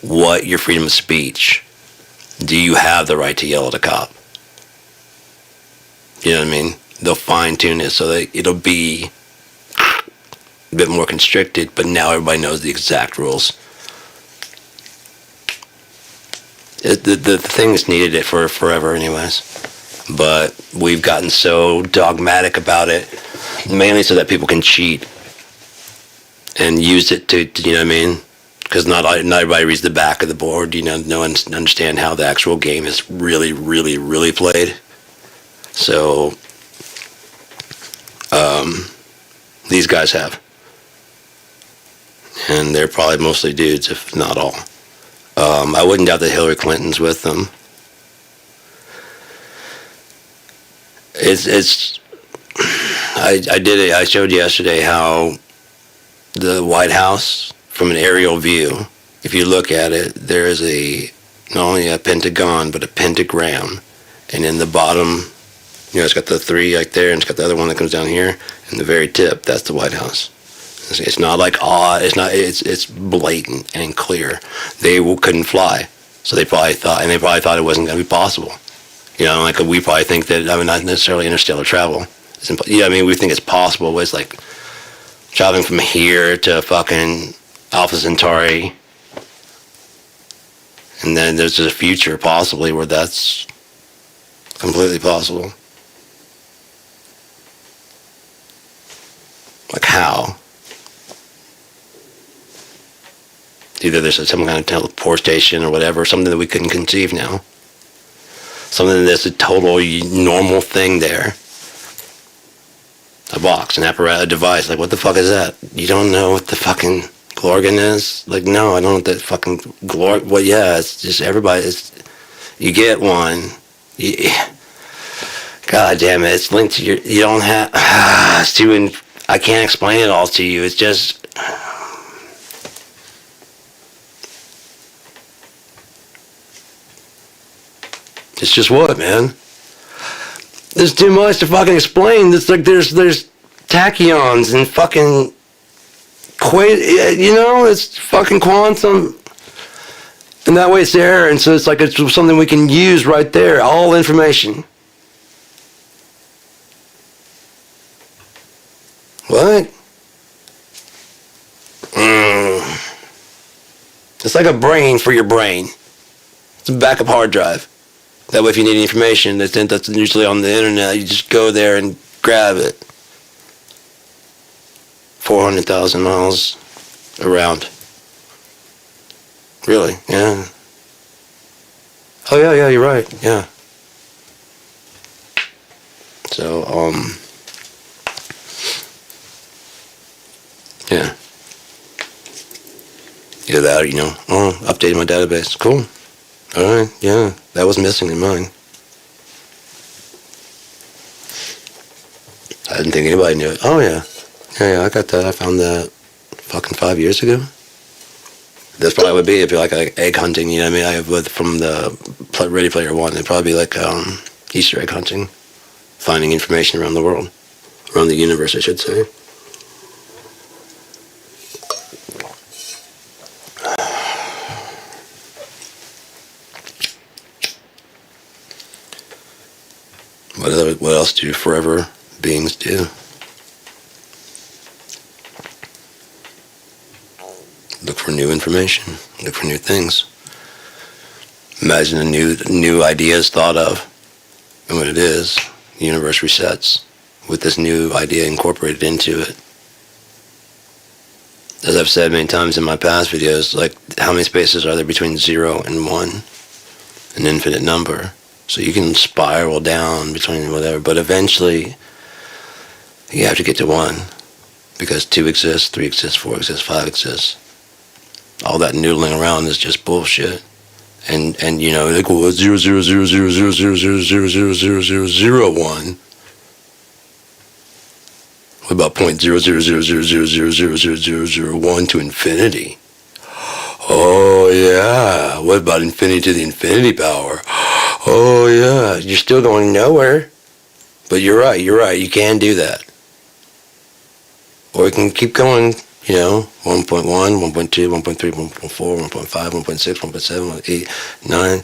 What your freedom of speech. Do you have the right to yell at a cop? You know what I mean? They'll fine tune it so that it'll be a bit more constricted, but now everybody knows the exact rules. The thing's needed it for forever anyways. But we've gotten so dogmatic about it, mainly so that people can cheat and use it to you know what I mean? Because not everybody reads the back of the board, no one understand how the actual game is really, really, really played. So, these guys have. And they're probably mostly dudes, if not all. I wouldn't doubt that Hillary Clinton's with them. I showed yesterday how the White House, from an aerial view, if you look at it, there is not only a pentagon, but a pentagram. And in the bottom, it's got the three right there, and it's got the other one that comes down here, and the very tip, that's the White House. It's not like it's blatant and clear. They couldn't fly, so they probably thought it wasn't going to be possible. Like we probably think that, not necessarily interstellar travel. We think it's possible, but it's like traveling from here to fucking Alpha Centauri, and then there's a future possibly where that's completely possible. Like how? Either there's some kind of teleportation or whatever, something that we couldn't conceive now. Something that's a total normal thing there. A box, an apparatus, a device. Like, what the fuck is that? You don't know what the fucking Glorgan is? Like, no, I don't know what that fucking Glorg... Well, yeah, it's just everybody... You get one. God damn it, it's linked to your... You don't have... It's too... I can't explain it all to you. It's just... It's just what, man? There's too much to fucking explain. It's like there's tachyons and fucking it's fucking quantum. And that way it's there, and so it's like it's something we can use right there. All information. What? It's like a brain for your brain. It's a backup hard drive. That way if you need information that's usually on the internet, you just go there and grab it. 400,000 miles around. Really? Yeah. Oh yeah, you're right. Yeah. So, yeah. Either that or, updating my database. Cool. Alright, yeah. That was missing in mine. I didn't think anybody knew it. Oh yeah. Yeah, I got that. I found that fucking 5 years ago. This probably would be if you're like egg hunting, you know what I mean? I would from the Ready Player One. It'd probably be like Easter egg hunting, finding information around the world, around the universe, I should say. What else do forever beings do? Look for new information. Look for new things. Imagine a new idea is thought of. And what it is, the universe resets with this new idea incorporated into it. As I've said many times in my past videos, like how many spaces are there between 0 and 1? An infinite number. So you can spiral down between whatever, but eventually you have to get to 1. Because 2 exists, 3 exists, 4 exists, 5 exists. All that noodling around is just bullshit. And like, well, 0.00000000001. What about 0.000000001 to infinity? Oh yeah. What about infinity to the infinity power? Oh yeah. You're still going nowhere. But you're right. You can do that. Or you can keep going. 1.1, 1.2, 1.3, 1.4, 1.5, 1.6, 1.7, 1.8, 9,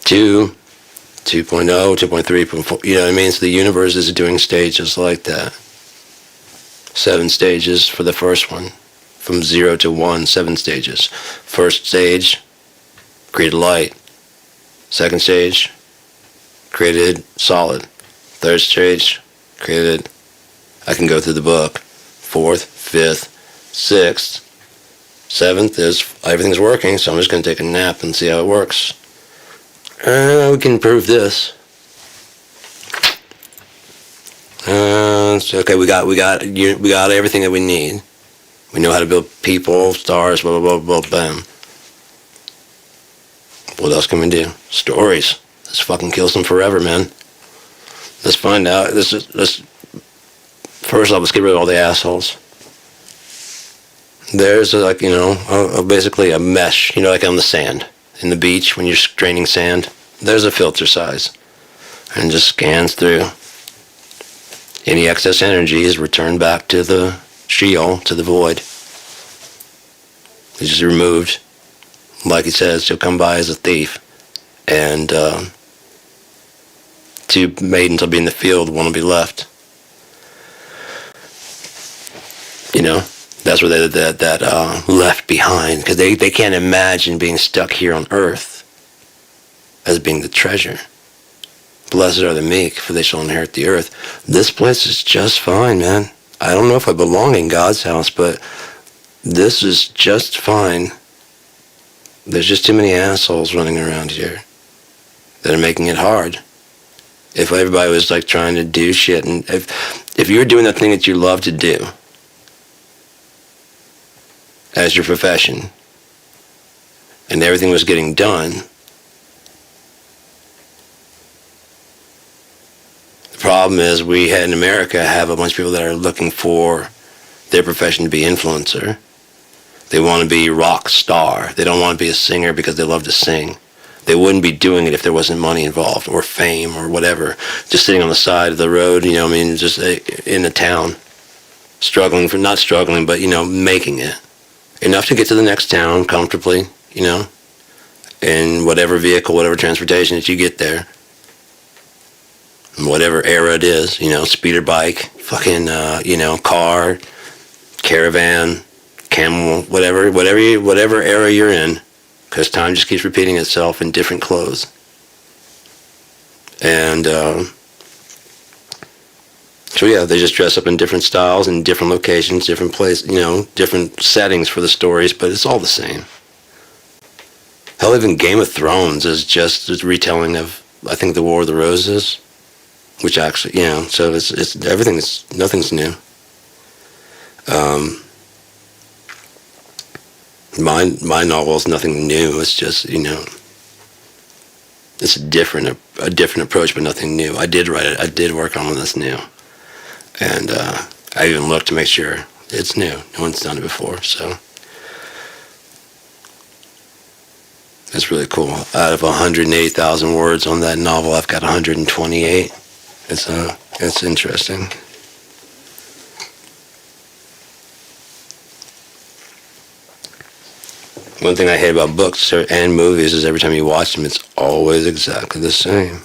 2, 2.0, 2.3, 2.4, you know what I mean? So the universe is doing stages like that. 7 stages for the first one. From 0 to 1, 7 stages. First stage, created light. Second stage, created solid. Third stage, created, I can go through the book. 4th, 5th, 6th, 7th is everything's working, so I'm just going to take a nap and see how it works. We can improve this. Okay, we got everything that we need. We know how to build people, stars, blah blah blah blah, bam. What else can we do? Stories. Let's fucking kill some forever, man. Let's find out. First off, let's get rid of all the assholes. There's basically a mesh, like on the sand, in the beach when you're draining sand. There's a filter size, and just scans through. Any excess energy is returned back to the Sheol, to the void. It's just removed. Like he says, he'll come by as a thief, and 2 maidens will be in the field, 1 will be left. That's where that left behind, because they can't imagine being stuck here on earth as being the treasure. Blessed are the meek, for they shall inherit the earth. This place is just fine, man. I don't know if I belong in God's house, but this is just fine. There's just too many assholes running around here that are making it hard. If everybody was like trying to do shit, and if you were doing the thing that you love to do as your profession, and everything was getting done, the problem is we in America have a bunch of people that are looking for their profession to be influencer. They want to be rock star. They don't want to be a singer because they love to sing. They wouldn't be doing it if there wasn't money involved or fame or whatever. Just sitting on the side of the road, you know, I mean, just in a town, not struggling, but, you know, making it. Enough to get to the next town comfortably, you know, in whatever vehicle, whatever transportation that you get there. Whatever era it is, you know, speeder bike, fucking, you know, car, caravan, camel, whatever era you're in, because time just keeps repeating itself in different clothes. And so yeah, they just dress up in different styles in different locations, different places, you know, different settings for the stories, but it's all the same. Hell, even Game of Thrones is just a retelling of, I think, the War of the Roses, which actually, you know, so it's nothing's new. My novel is nothing new. It's just, you know, it's a different approach, but nothing new. I did write it. I did work on one that's new, and I even looked to make sure it's new. No one's done it before, so it's really cool. Out of 180,000 words on that novel, I've got 128. It's interesting. One thing I hate about books and movies is every time you watch them, it's always exactly the same.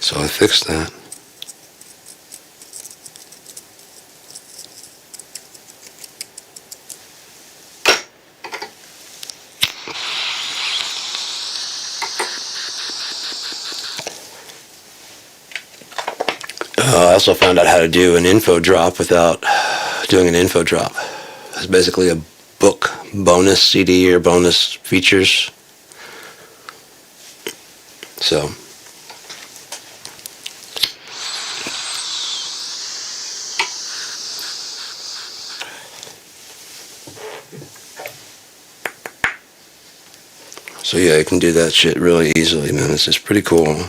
So I fixed that. I also found out how to do an info drop without doing an info drop. It's basically a book bonus CD or bonus features. So yeah, you can do that shit really easily, man. It's just pretty cool.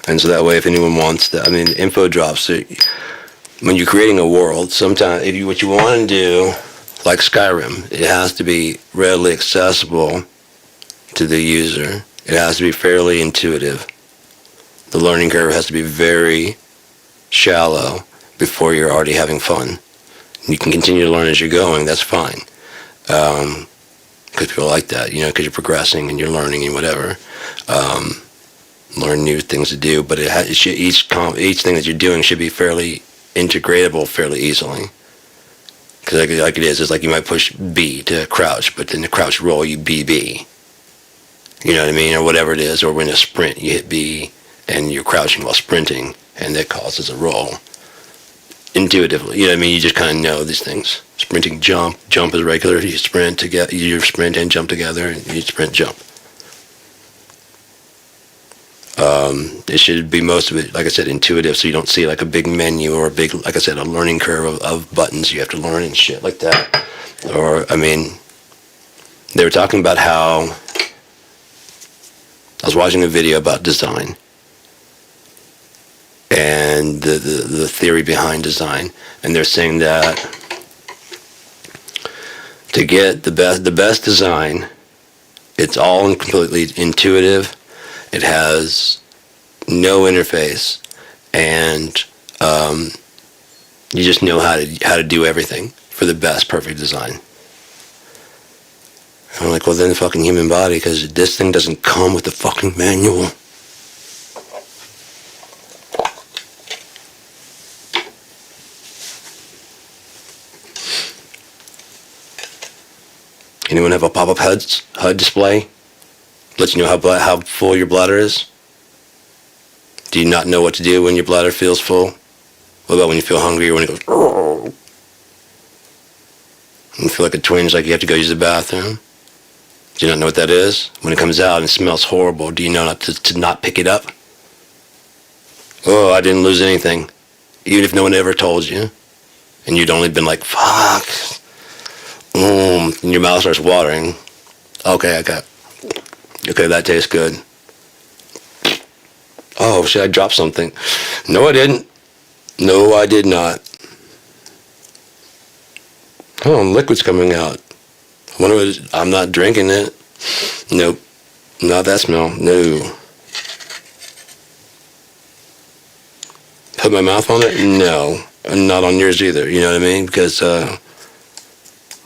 And so that way, if anyone wants that, I mean, info drops, when you're creating a world, sometimes what you want to do, like Skyrim, it has to be readily accessible to the user. It has to be fairly intuitive. The learning curve has to be very shallow before you're already having fun. You can continue to learn as you're going, that's fine. Because people like that, you know, because you're progressing and you're learning and whatever. Learn new things to do, but each thing that you're doing should be fairly integratable fairly easily. Because like it is, it's like you might push B to crouch, but then the crouch roll you BB. You know what I mean? Or whatever it is, or when a sprint you hit B and you're crouching while sprinting, and that causes a roll. Intuitively, you know what I mean? You just kind of know these things. Sprinting, jump is regular. You sprint together, you sprint and jump together, and you sprint, jump. It should be most of it, like I said, intuitive, so you don't see like a big menu or a big, like I said, a learning curve of buttons you have to learn and shit like that. Or, I mean, they were talking about how, I was watching a video about design and the theory behind design, and they're saying that to get the best design, it's all completely intuitive. It has no interface, and you just know how to do everything for the best perfect design. And I'm like, well, then the fucking human body, because this thing doesn't come with the fucking manual. Anyone have a pop-up HUD display? Lets you know how full your bladder is? Do you not know what to do when your bladder feels full? What about when you feel hungry or when it goes, "Rrr"? And you feel like a twinge, like you have to go use the bathroom? Do you not know what that is? When it comes out and it smells horrible, do you know not to not pick it up? Oh, I didn't lose anything. Even if no one ever told you. And you'd only been like, fuck. And your mouth starts watering. Okay, that tastes good. Oh, shit, I dropped something. No, I didn't. No, I did not. Oh, liquid's coming out. I wonder I'm not drinking it. Nope. Not that smell. No. Put my mouth on it? No. And not on yours either. You know what I mean? Because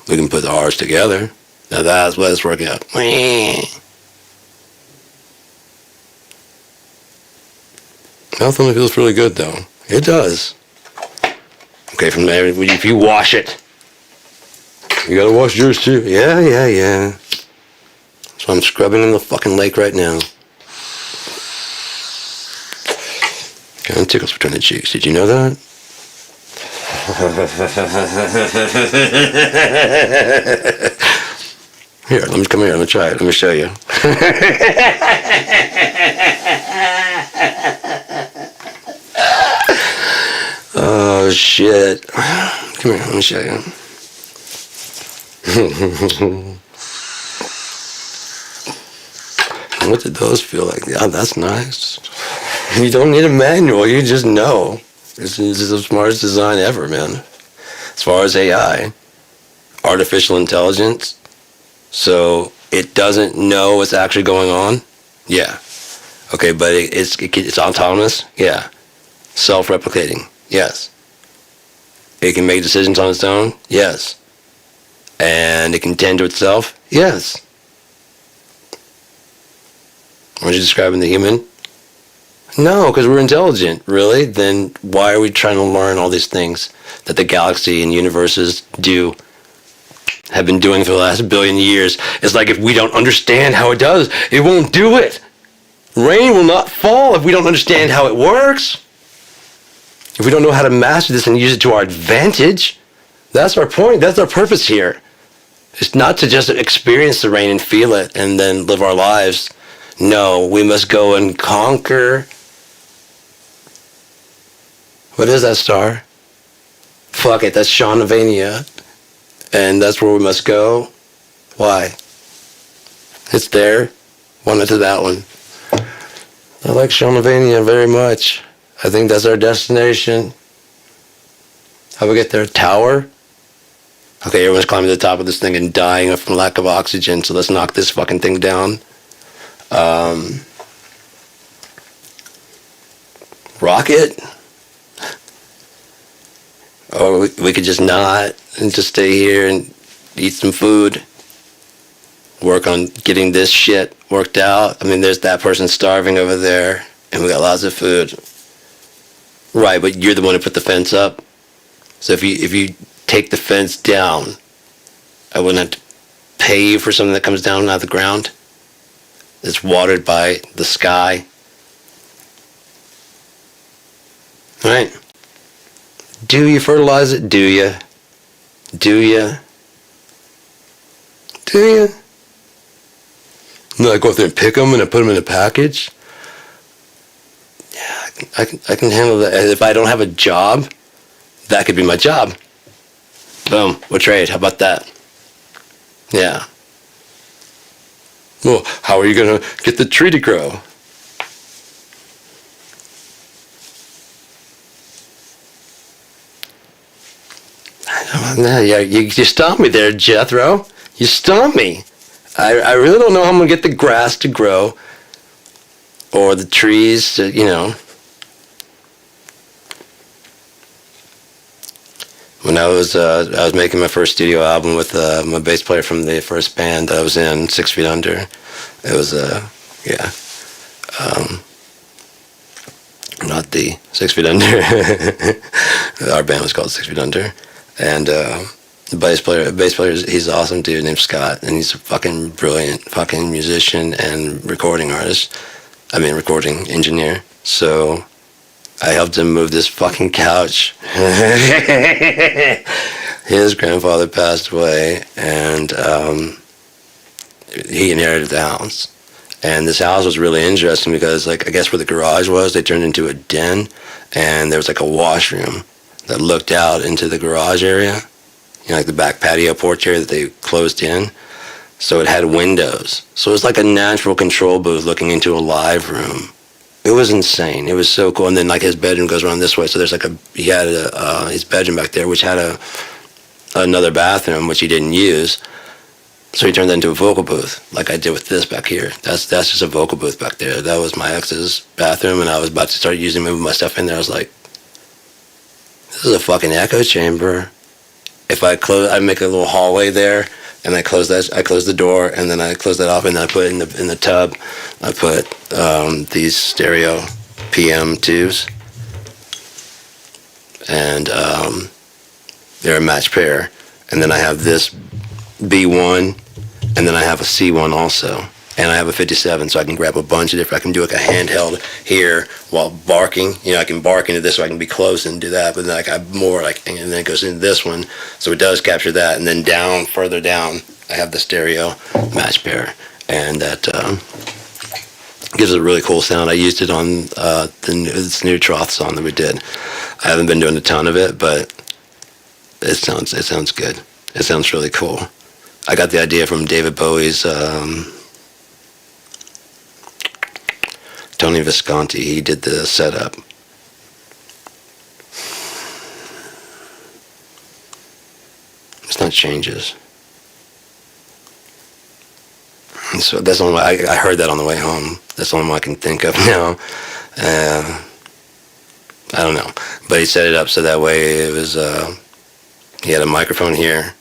we can put ours together. Now that's what it's working out. Mouth on it feels really good though. It does. Okay, from there, if you wash it, you gotta wash yours too. Yeah. So I'm scrubbing in the fucking lake right now. Kind of tickles between the cheeks. Did you know that? Here, let me come here. Let me try it. Let me show you. Oh shit! Come here. Let me show you. What did those feel like? Yeah, that's nice. You don't need a manual. You just know. This is the smartest design ever, man. As far as AI, artificial intelligence, so it doesn't know what's actually going on. Yeah. Okay, but it's autonomous. Yeah. Self-replicating. Yes. It can make decisions on its own. Yes. And it can tend to itself. Yes. Aren't you describing the human? No, because we're intelligent, really. Then why are we trying to learn all these things that the galaxy and universes have been doing for the last billion years? It's like if we don't understand how it does, it won't do it. Rain will not fall if we don't understand how it works. If we don't know how to master this and use it to our advantage, that's our point. That's our purpose here. It's not to just experience the rain and feel it and then live our lives. No, we must go and conquer. What is that star? Fuck it, that's Shawnavania. And that's where we must go. Why? It's there. Wanted to that one. I like Shawnavania very much. I think that's our destination. How do we get there? Tower? Okay, everyone's climbing to the top of this thing and dying from lack of oxygen, so let's knock this fucking thing down. Rocket? Or we could just not and just stay here and eat some food. Work on getting this shit worked out. I mean, there's that person starving over there, and we got lots of food. Right, but you're the one who put the fence up. So if you take the fence down, I wouldn't have to pay you for something that comes down out of the ground. It's watered by the sky. Right? Do you fertilize it? Do you? Do you? Do you? No, I go up there and pick them and I put them in a package. Yeah, I can handle that. And if I don't have a job, that could be my job. Boom, we'll trade. How about that? Yeah. Well, how are you going to get the tree to grow? Yeah, you stumped me there, Jethro. You stumped me. I really don't know how I'm going to get the grass to grow or the trees to, When I was making my first studio album with my bass player from the first band that I was in, 6 Feet Under. It was not the 6 Feet Under. Our band was called 6 Feet Under, and the bass player, he's an awesome dude named Scott, and he's a fucking brilliant fucking musician and recording engineer. So I helped him move this fucking couch. His grandfather passed away, and he inherited the house. And this house was really interesting because, I guess where the garage was, they turned into a den, and there was a washroom that looked out into the garage area, the back patio porch area that they closed in. So it had windows. So it was like a natural control booth looking into a live room. It was insane. It was so cool. And then his bedroom goes around this way. So there's he had his bedroom back there, which had another bathroom, which he didn't use. So he turned that into a vocal booth, like I did with this back here. That's just a vocal booth back there. That was my ex's bathroom, and I was about to start moving my stuff in there. I was like, this is a fucking echo chamber. If I make a little hallway there, and I close the door, and then I close that off, and then I put in the tub, I put these stereo PM2s, and they're a match pair. And then I have this B1, and then I have a C1 also. And I have a 57, so I can grab a bunch of different, I can do like a handheld here while barking. You know, I can bark into this so I can be close and do that, but then I got more like, and then it goes into this one. So it does capture that. And then further down, I have the stereo match pair. And that gives it a really cool sound. I used it on this new Troth song that we did. I haven't been doing a ton of it, but it sounds good. It sounds really cool. I got the idea from David Bowie's Tony Visconti. He did the setup. It's not changes. And so that's the only way I heard that on the way home. That's the only one I can think of now. I don't know, but he set it up so that way it was. He had a microphone here,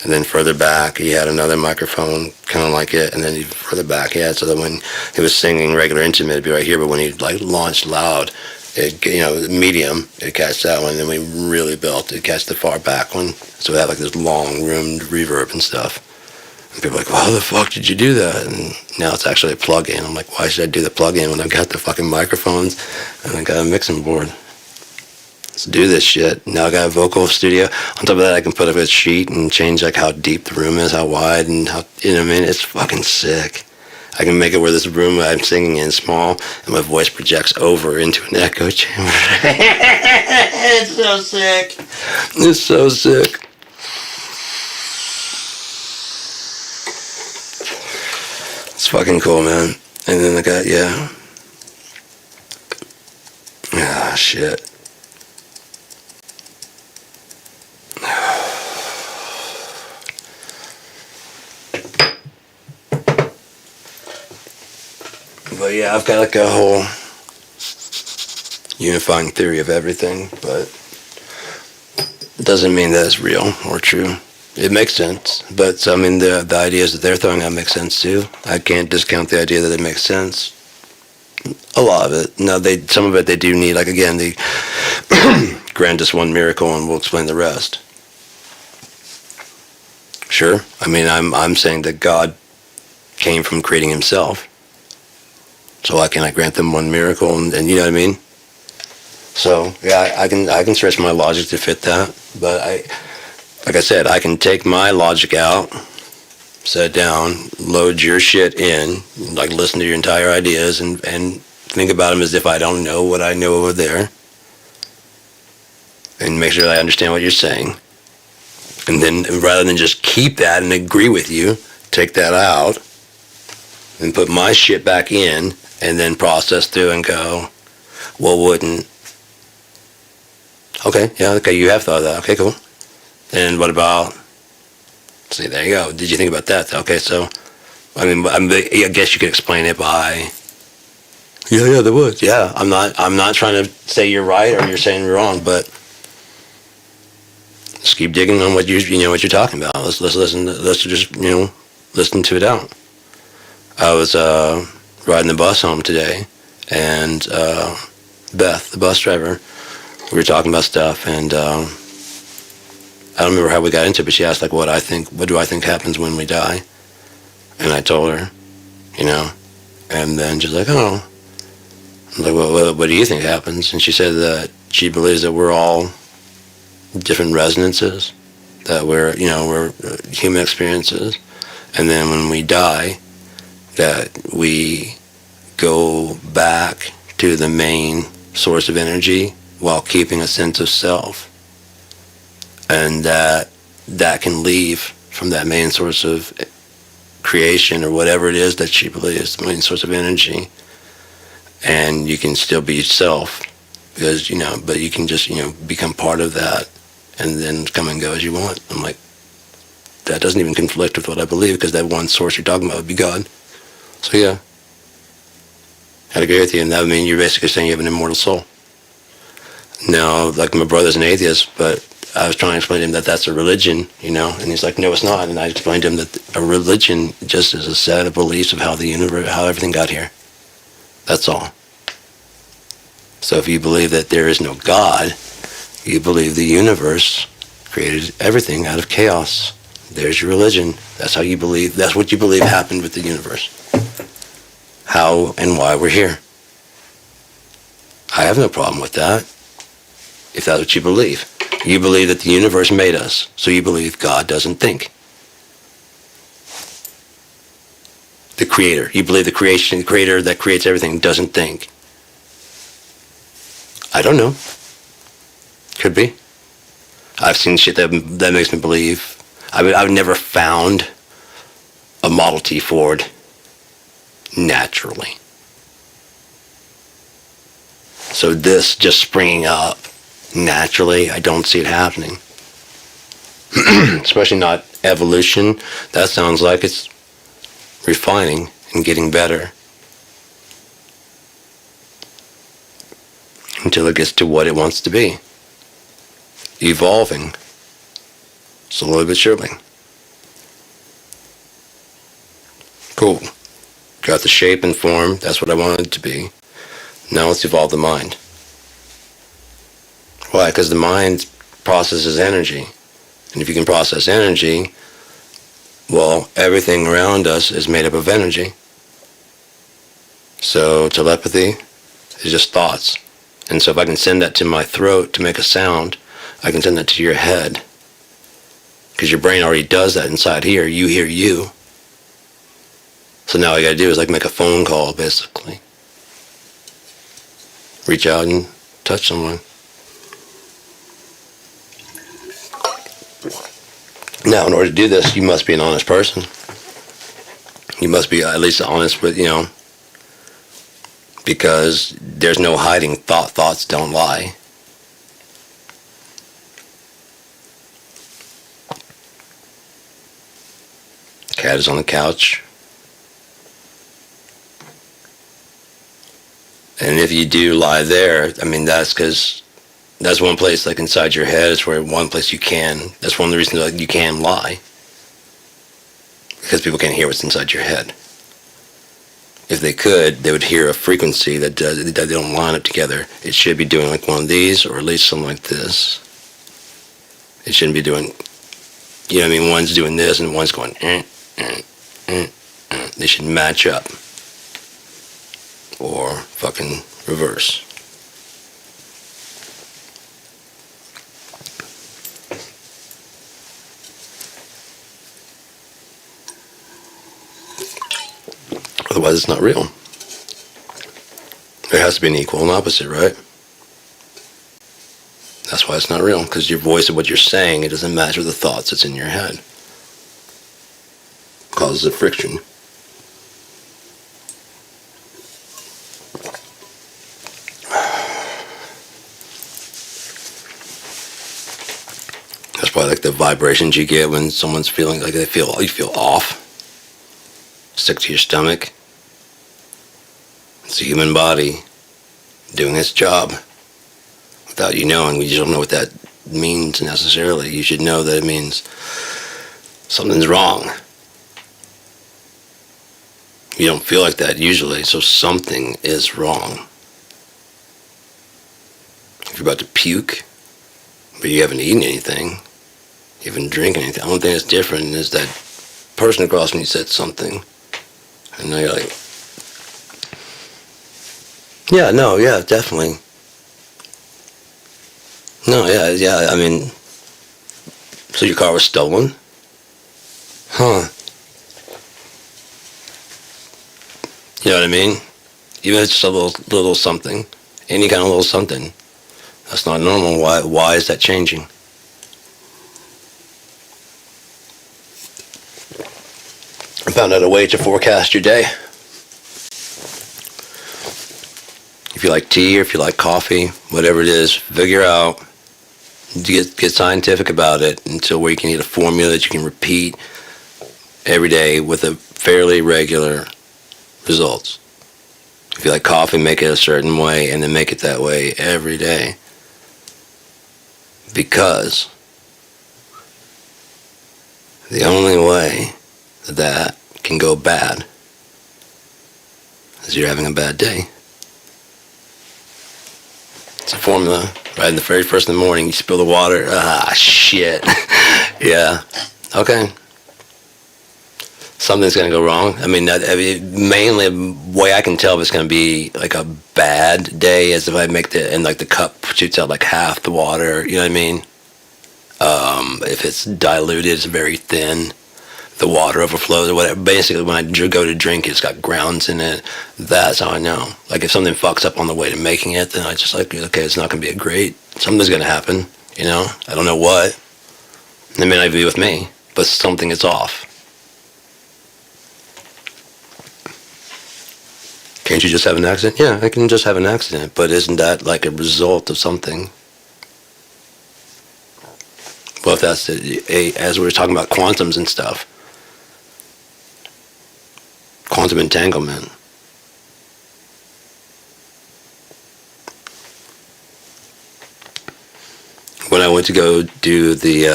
and then further back he had another microphone, kind of like it, and then further back he had so that when he was singing regular intimate, it'd be right here. But when he like launched loud, it medium, it catch that one. And then we really built it, catch the far back one. So it had like this long roomed reverb and stuff. And people are like, well, how the fuck did you do that? And now it's actually a plug-in. I'm like, why should I do the plug-in when I've got the fucking microphones and I got a mixing board? Let's do this shit. Now I got a vocal studio. On top of that, I can put up a sheet and change like how deep the room is, how wide, and how, you know what I mean? It's fucking sick. I can make it where this room I'm singing in is small and my voice projects over into an echo chamber. It's so sick. It's so sick. It's fucking cool, man. And then I got, shit. But yeah, I've got like a whole unifying theory of everything, but it doesn't mean that it's real or true. It makes sense, but I mean the ideas that they're throwing out make sense too. I can't discount the idea that it makes sense. A lot of it. No, some of it they do need, like again, the grant us one miracle and we'll explain the rest. Sure. I mean, I'm saying that God came from creating himself. So why can't I grant them one miracle and you know what I mean? So yeah, I can stretch my logic to fit that, but like I said, I can take my logic out, set it down, load your shit in, like listen to your entire ideas and think about them as if I don't know what I know over there, and make sure that I understand what you're saying. And then rather than just keep that and agree with you, take that out and put my shit back in and then process through and go, well, wouldn't. Okay, yeah, okay, you have thought of that. Okay, cool. And what about, see, there you go. Did you think about that? Okay, so, I mean, I guess you could explain it by, yeah, there was. Yeah, I'm not trying to say you're right or you're saying you're wrong, but let's keep digging on what what you're talking about. Let's listen. Let's just listen to it out. I was riding the bus home today, and Beth, the bus driver, we were talking about stuff, and I don't remember how we got into it, but she asked like what do I think happens when we die, and I told her, and then she's like, oh. I'm like, well, what do you think happens? And she said that she believes that we're all different resonances, that we're human experiences, and then when we die, that we go back to the main source of energy while keeping a sense of self, and that can leave from that main source of creation or whatever it is that she believes the main source of energy, and you can still be yourself because but you can just become part of that and then come and go as you want. I'm like, that doesn't even conflict with what I believe, because that one source you're talking about would be God. So yeah, I'd agree with you, and that would mean you're basically saying you have an immortal soul. Now, like, my brother's an atheist, but I was trying to explain to him that that's a religion, and he's like, no, it's not. And I explained to him that a religion just is a set of beliefs of how the universe, how everything got here. That's all. So if you believe that there is no God, you believe the universe created everything out of chaos. There's your religion. That's how you believe. That's what you believe happened with the universe. How and why we're here. I have no problem with that, if that's what you believe. You believe that the universe made us, so you believe God doesn't think. The creator. You believe the creator that creates everything doesn't think. I don't know. Could be. I've seen shit that makes me believe. I've never found a Model T Ford naturally. So this just springing up naturally, I don't see it happening. Especially not evolution. That sounds like it's refining and getting better until it gets to what it wants to be. Evolving. Slowly but surely. Cool. Got the shape and form. That's what I wanted it to be. Now let's evolve the mind. Why? Because the mind processes energy. And if you can process energy, well, everything around us is made up of energy. So telepathy is just thoughts. And so if I can send that to my throat to make a sound, I can send that to your head. Because your brain already does that inside here. You hear you. So now all you got to do is like make a phone call, basically. Reach out and touch someone. Now, in order to do this, you must be an honest person. You must be at least honest with, because there's no hiding thoughts don't lie. Cat is on the couch. And if you do lie there, that's because that's one place, like inside your head, is where one place that's one of the reasons that you can lie. Because people can't hear what's inside your head. If they could, they would hear a frequency that they don't line up together. It should be doing like one of these, or at least something like this. It shouldn't be doing, one's doing this and one's going, They should match up. Or fucking reverse. Otherwise, it's not real. There has to be an equal and opposite, right? That's why it's not real, because your voice of what you're saying, it doesn't match with the thoughts that's in your head. Causes a friction. That's probably like the vibrations you get when someone's feeling like you feel off. Sick to your stomach. It's a human body doing its job without you knowing. We just don't know what that means necessarily. You should know that it means something's wrong. You don't feel like that usually, so something is wrong. If you're about to puke, but you haven't eaten anything, you haven't drank anything, the only thing that's different is that person across from you said something, and now you're like, yeah, definitely. No, yeah, so your car was stolen? Huh. You know what I mean? Even if it's just a little something, any kind of little something, that's not normal. Why is that changing? I found out a way to forecast your day. If you like tea or if you like coffee, whatever it is, figure out Get scientific about it until where you can get a formula that you can repeat every day with a fairly regular results. If you like coffee, make it a certain way and then make it that way every day. Because the only way that can go bad is you're having a bad day. It's a formula. Right in the very first in the morning, you spill the water. Ah, shit. Yeah. Okay. Something's going to go wrong. Mainly the way I can tell if it's going to be like a bad day is if I make the cup shoots out like half the water. You know what I mean? If it's diluted, it's very thin. The water overflows or whatever. Basically, when I go to drink, it's got grounds in it. That's how I know. Like if something fucks up on the way to making it, then I just like, okay, it's not going to be something's going to happen. I don't know what. It may not be with me, but something is off. Can't you just have an accident? Yeah, I can just have an accident, but isn't that like a result of something? Well, if that's as we were talking about quantums and stuff, quantum entanglement. When I went to go do the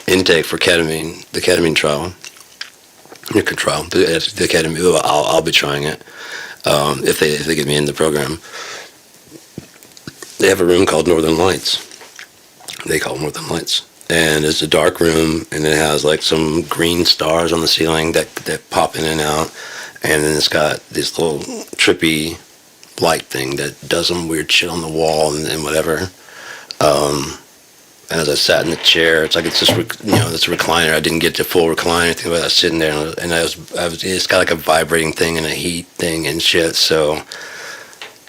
intake for ketamine, the ketamine trial, the ketamine, I'll be trying it if they get me in the program. They have a room called Northern Lights. They call it Northern Lights. And it's a dark room, and it has like some green stars on the ceiling that pop in and out. And then it's got this little trippy light thing that does some weird shit on the wall and whatever. And as I sat in the chair, it's like it's just this recliner. I didn't get the full recliner thing, but I was sitting there, and I was. It's got like a vibrating thing and a heat thing and shit. So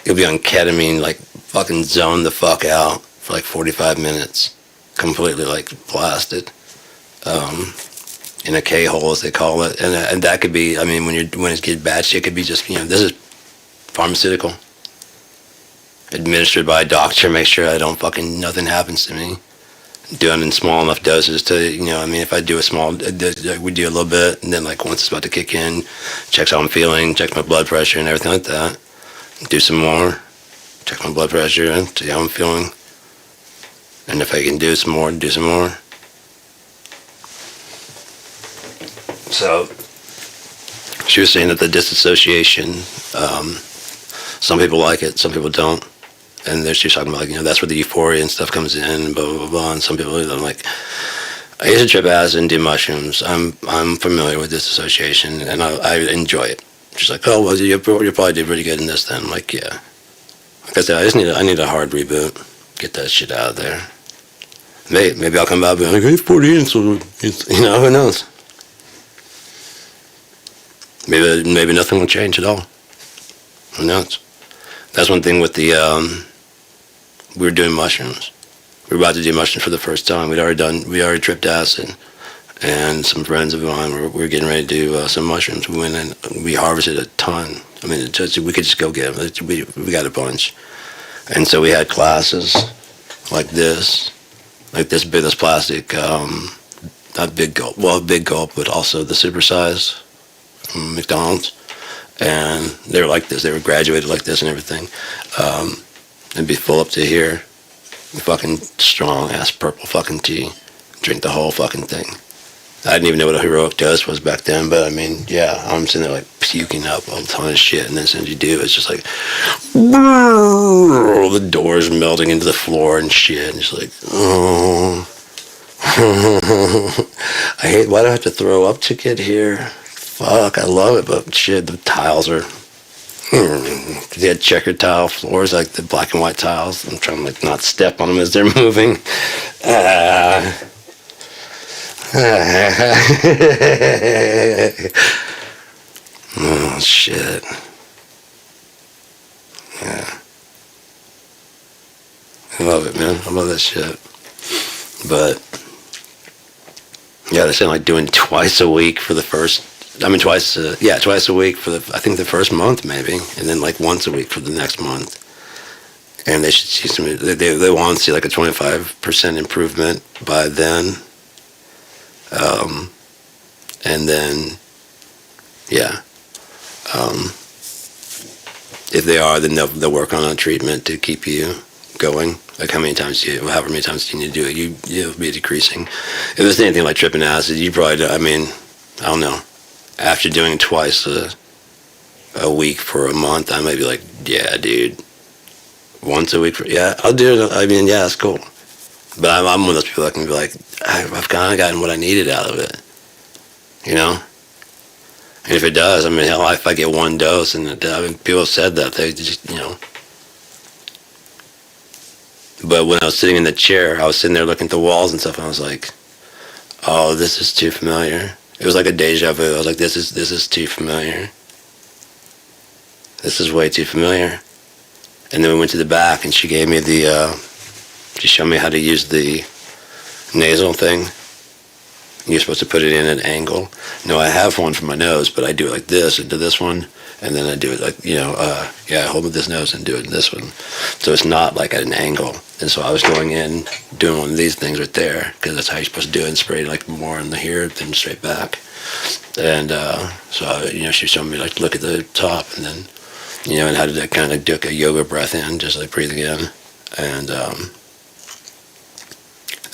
you'll be on ketamine, like fucking zone the fuck out for like 45 minutes, completely like blasted, in a K-hole as they call it, and that could be. I mean, when it's getting bad shit, it could be just this is pharmaceutical, administered by a doctor. Make sure nothing happens to me. Doing in small enough doses to, if I do we do a little bit, and then like once it's about to kick in, checks how I'm feeling, checks my blood pressure and everything like that. Do some more, check my blood pressure and see how I'm feeling. And if I can do some more, do some more. So, she was saying that the disassociation, some people like it, some people don't. And she was talking about, that's where the euphoria and stuff comes in, blah, blah, blah, blah. And some people are like, I used to trip acid and do mushrooms. I'm familiar with disassociation, and I enjoy it. She's like, oh, well, you probably did pretty good in this then. I'm like, yeah. Like I said, I need a hard reboot. Get that shit out of there. Maybe I'll come back and be like, it's 40 so who knows? Maybe nothing will change at all. Who knows? That's one thing with the, we were doing mushrooms. We were about to do mushrooms for the first time. We already tripped acid. And some friends of mine were getting ready to do some mushrooms. We went and we harvested a ton. I mean, we could just go get them. We got a bunch. And so we had classes like this plastic, not big gulp, well, big gulp, but also the supersize from McDonald's. And they were like this. They were graduated like this and everything. It'd be full up to here. Fucking strong-ass purple fucking tea. Drink the whole fucking thing. I didn't even know what a heroic dose was back then, but I mean, yeah, I'm sitting there like puking up a ton of shit, and then as soon as you do, it's just like, the doors melting into the floor and shit, and it's like, oh. Why do I have to throw up to get here? Fuck, I love it, but shit, the tiles are, they had checkered tile floors, like the black and white tiles. I'm trying to like not step on them as they're moving. Oh shit. Yeah. I love it, man. I love that shit. But yeah, they're saying like doing twice a week for the first, twice a week for I think the first month maybe, and then like once a week for the next month. and they should see some. They want to see like a 25% improvement by then, and then, yeah. If they are, then they'll work on a treatment to keep you going. Like however many times you need to do it, you'll be decreasing. If it's anything like tripping acid, you probably, I don't know. After doing it twice a week for a month, I might be like, yeah, dude. Once a week, yeah, I'll do it. Yeah, it's cool. But I'm one of those people that can be like, I've kind of gotten what I needed out of it, you know? And if it does, hell, if I get one dose, and people have said that, they just, But when I was sitting in the chair, I was sitting there looking at the walls and stuff, and I was like, oh, this is too familiar. It was like a deja vu. I was like, this is too familiar. This is way too familiar. And then we went to the back, and she gave me she showed me how to use the nasal thing. You're supposed to put it in an angle. No, I have one for my nose, but I do it like this into this one, and then I do it like, I hold with this nose and do it in this one. So it's not like at an angle. And so I was going in, doing one of these things right there, because that's how you're supposed to do it, and spray like more in the here, then straight back. And so, she showed me like, look at the top, and then, and how to kind of do a yoga breath in, just like breathing in. And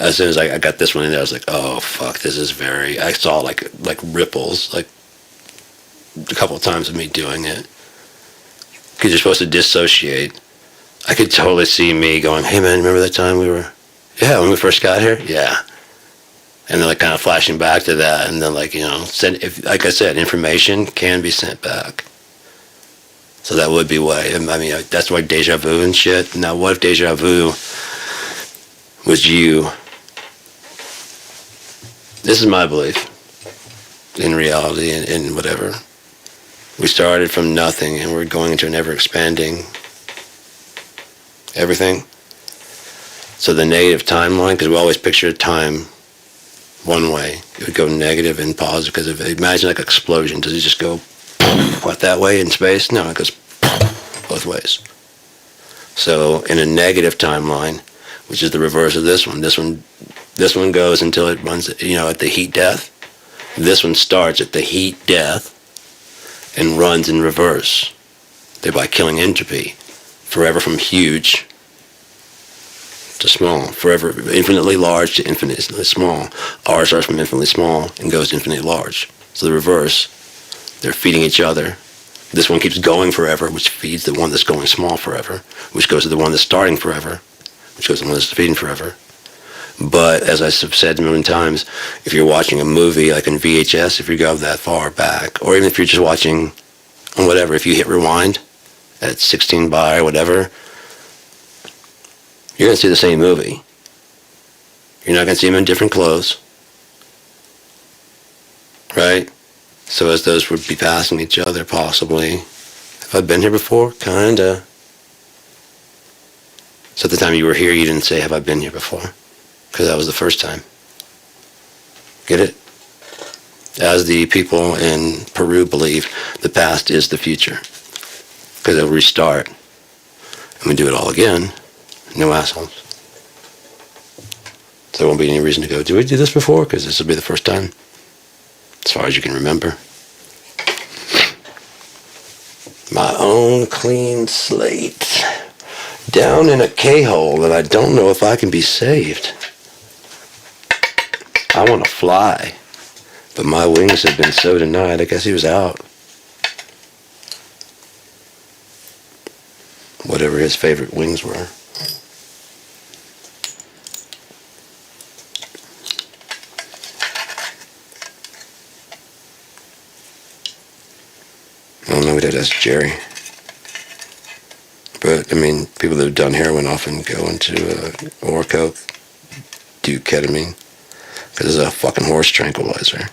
as soon as I got this one in there, I was like, oh, fuck, this is I saw like ripples, like a couple of times of me doing it. Because you're supposed to dissociate. I could totally see me going, hey, man, remember that time when we first got here? Yeah. And then like kind of flashing back to that, and then like, like I said, information can be sent back. So that would be why, that's why deja vu and shit. Now, what if deja vu was you? This is my belief in reality and whatever. We started from nothing, and we're going into an ever-expanding everything. So the negative timeline, because we always picture time one way. It would go negative and positive, because imagine like an explosion. Does it just go what, that way in space? No, it goes both ways. So in a negative timeline, which is the reverse of this one goes until it runs, at the heat death. This one starts at the heat death and runs in reverse, thereby killing entropy forever, from huge to small, forever infinitely large to infinitely small. R starts from infinitely small and goes to infinitely large. So the reverse, they're feeding each other. This one keeps going forever, which feeds the one that's going small forever, which goes to the one that's starting forever, which goes to the one that's feeding forever. But as I've said a million times, if you're watching a movie like in VHS, if you go that far back, or even if you're just watching whatever, if you hit rewind at 16 by or whatever, you're going to see the same movie. You're not going to see them in different clothes. Right? So as those would be passing each other, possibly. Have I been here before? Kinda. So at the time you were here, you didn't say, have I been here before? Because that was the first time. Get it? As the people in Peru believe, the past is the future. Because it'll restart. And we do it all again. No assholes. So there won't be any reason to go, did we do this before? Because this will be the first time. As far as you can remember. My own clean slate. Down in a K-hole that I don't know if I can be saved. I want to fly. But my wings have been so denied. I guess he was out. Whatever his favorite wings were. I don't know, we'd have to ask Jerry. But, people that have done heroin often go into or coke, do ketamine, because it's a fucking horse tranquilizer.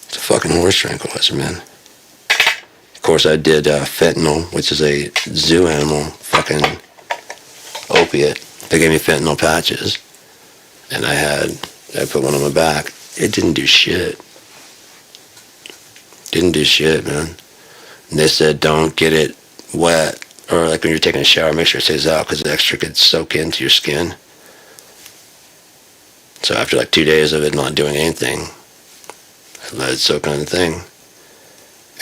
It's a fucking horse tranquilizer, man. Of course, I did fentanyl, which is a zoo animal fucking opiate. They gave me fentanyl patches, and I put one on my back. It didn't do shit. Didn't do shit, man. And they said, don't get it wet or like when you're taking a shower, make sure it stays out because the extra could soak into your skin. So after like 2 days of it not doing anything, I let it soak on the thing.